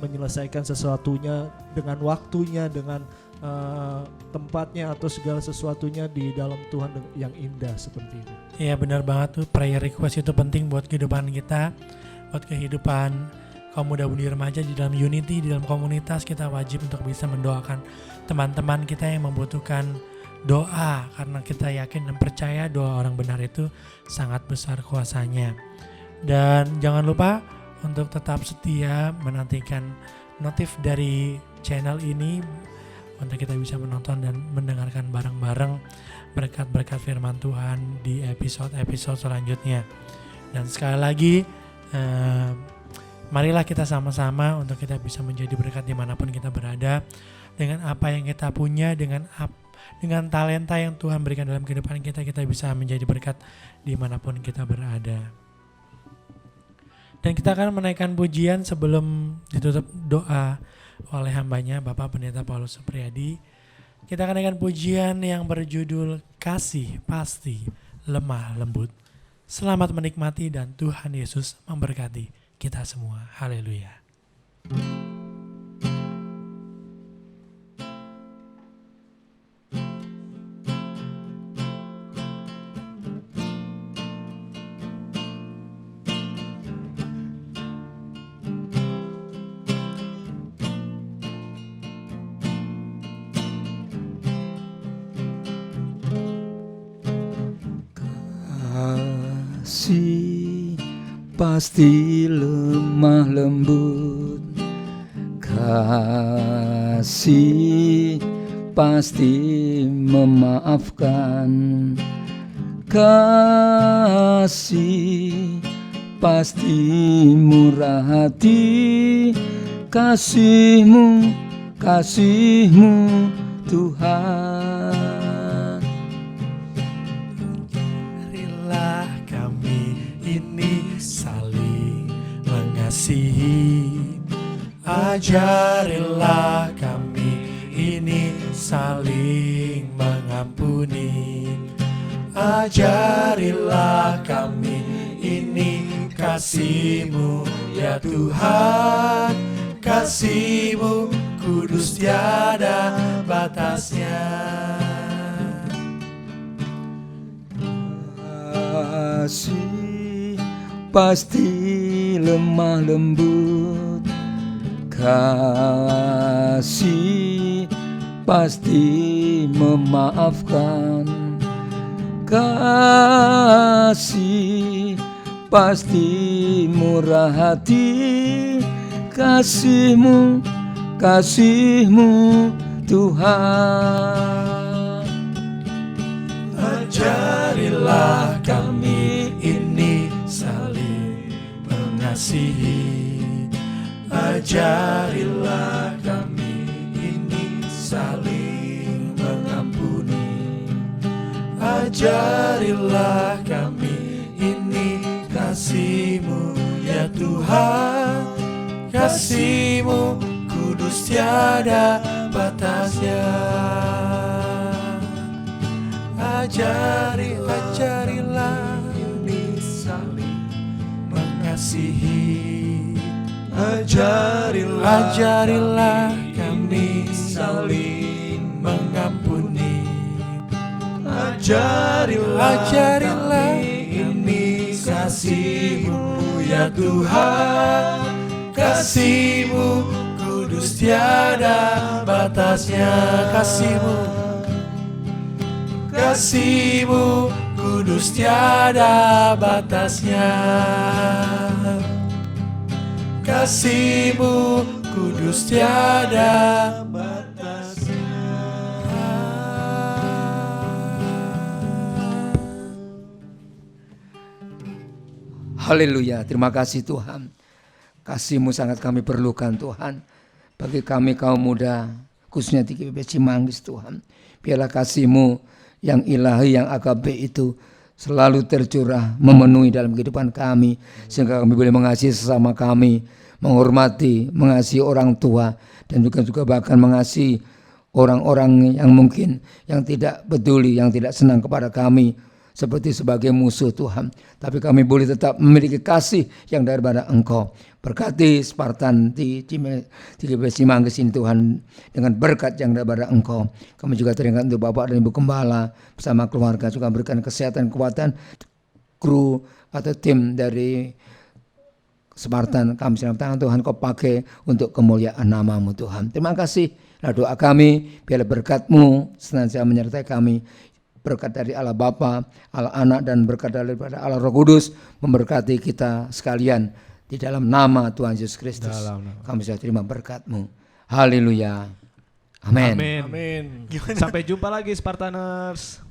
menyelesaikan sesuatunya dengan waktunya, dengan tempatnya, atau segala sesuatunya di dalam Tuhan yang indah seperti itu. Iya, benar banget tuh, prayer request itu penting buat kehidupan kita, buat kehidupan kaum muda budi remaja di dalam unity, di dalam komunitas. Kita wajib untuk bisa mendoakan teman-teman kita yang membutuhkan doa, karena kita yakin dan percaya doa orang benar itu sangat besar kuasanya. Dan jangan lupa untuk tetap setia menantikan notif dari channel ini, untuk kita bisa menonton dan mendengarkan bareng-bareng berkat-berkat firman Tuhan di episode-episode selanjutnya. Dan sekali lagi, marilah kita sama-sama untuk kita bisa menjadi berkat dimanapun kita berada, dengan apa yang kita punya, dengan talenta yang Tuhan berikan dalam kehidupan kita, kita bisa menjadi berkat dimanapun kita berada. Dan kita akan menaikkan pujian sebelum ditutup doa oleh hambanya Bapak Pendeta Paulus Supriyadi. Kita akan naikkan pujian yang berjudul Kasih Pasti Lemah Lembut. Selamat menikmati dan Tuhan Yesus memberkati kita semua. Haleluya. Kasih pasti lemah lembut, kasih pasti memaafkan, kasih pasti murah hati, kasih-Mu, kasih-Mu Tuhan. Marilah kami ini saling mengasihi, ajarilah kami ini saling mengampuni, ajarilah kami ini kasih-Mu ya Tuhan, kasih-Mu kudus tiada batasnya. Kasih pasti lemah lembut, kasih pasti memaafkan, kasih pasti murah hati, kasih-Mu, kasih-Mu Tuhan. Ajarilah kami ini saling mengasihi, ajarilah kami ini saling mengampuni, ajarilah kami ini kasih-Mu ya Tuhan, kasih-Mu kudus tiada batasnya. Ajarilah kami saling mengasihi, ajarilah kami saling mengampuni, ajarilah kami kasih-Mu ya Tuhan, kasih-Mu kudus tiada batasnya, kasih-Mu, kasih-Mu kudus tiada batasnya, kasih-Mu kudus tiada batasnya. Haleluya, terima kasih Tuhan. Kasih-Mu sangat kami perlukan Tuhan. Bagi kami kaum muda, khususnya di GBB Cimanggis Tuhan. Biarlah kasih-Mu yang ilahi, yang agape itu selalu tercurah, memenuhi dalam kehidupan kami. Sehingga kami boleh mengasihi sesama kami, menghormati, mengasihi orang tua, dan juga bahkan mengasihi orang-orang yang mungkin yang tidak peduli, yang tidak senang kepada kami, seperti sebagai musuh Tuhan. Tapi kami boleh tetap memiliki kasih yang daripada Engkau. Berkati Spartan di GBB Cimanggis ini Tuhan, dengan berkat yang daripada Engkau. Kami juga teringat untuk Bapak dan Ibu Gembala bersama keluarga, juga berikan kesehatan, kekuatan, kru atau tim dari Spartan. Kami dalam tangan Tuhan Kau pakai untuk kemuliaan nama-Mu Tuhan. Terima kasih. Nah, doa kami biarlah berkat-Mu senantiasa menyertai kami. Berkat dari Allah Bapa, Allah Anak, dan berkat daripada Allah Roh Kudus memberkati kita sekalian di dalam nama Tuhan Yesus Kristus. Kami sudah terima berkat-Mu. Haleluya. Amin. Amin. Sampai jumpa lagi Spartaners.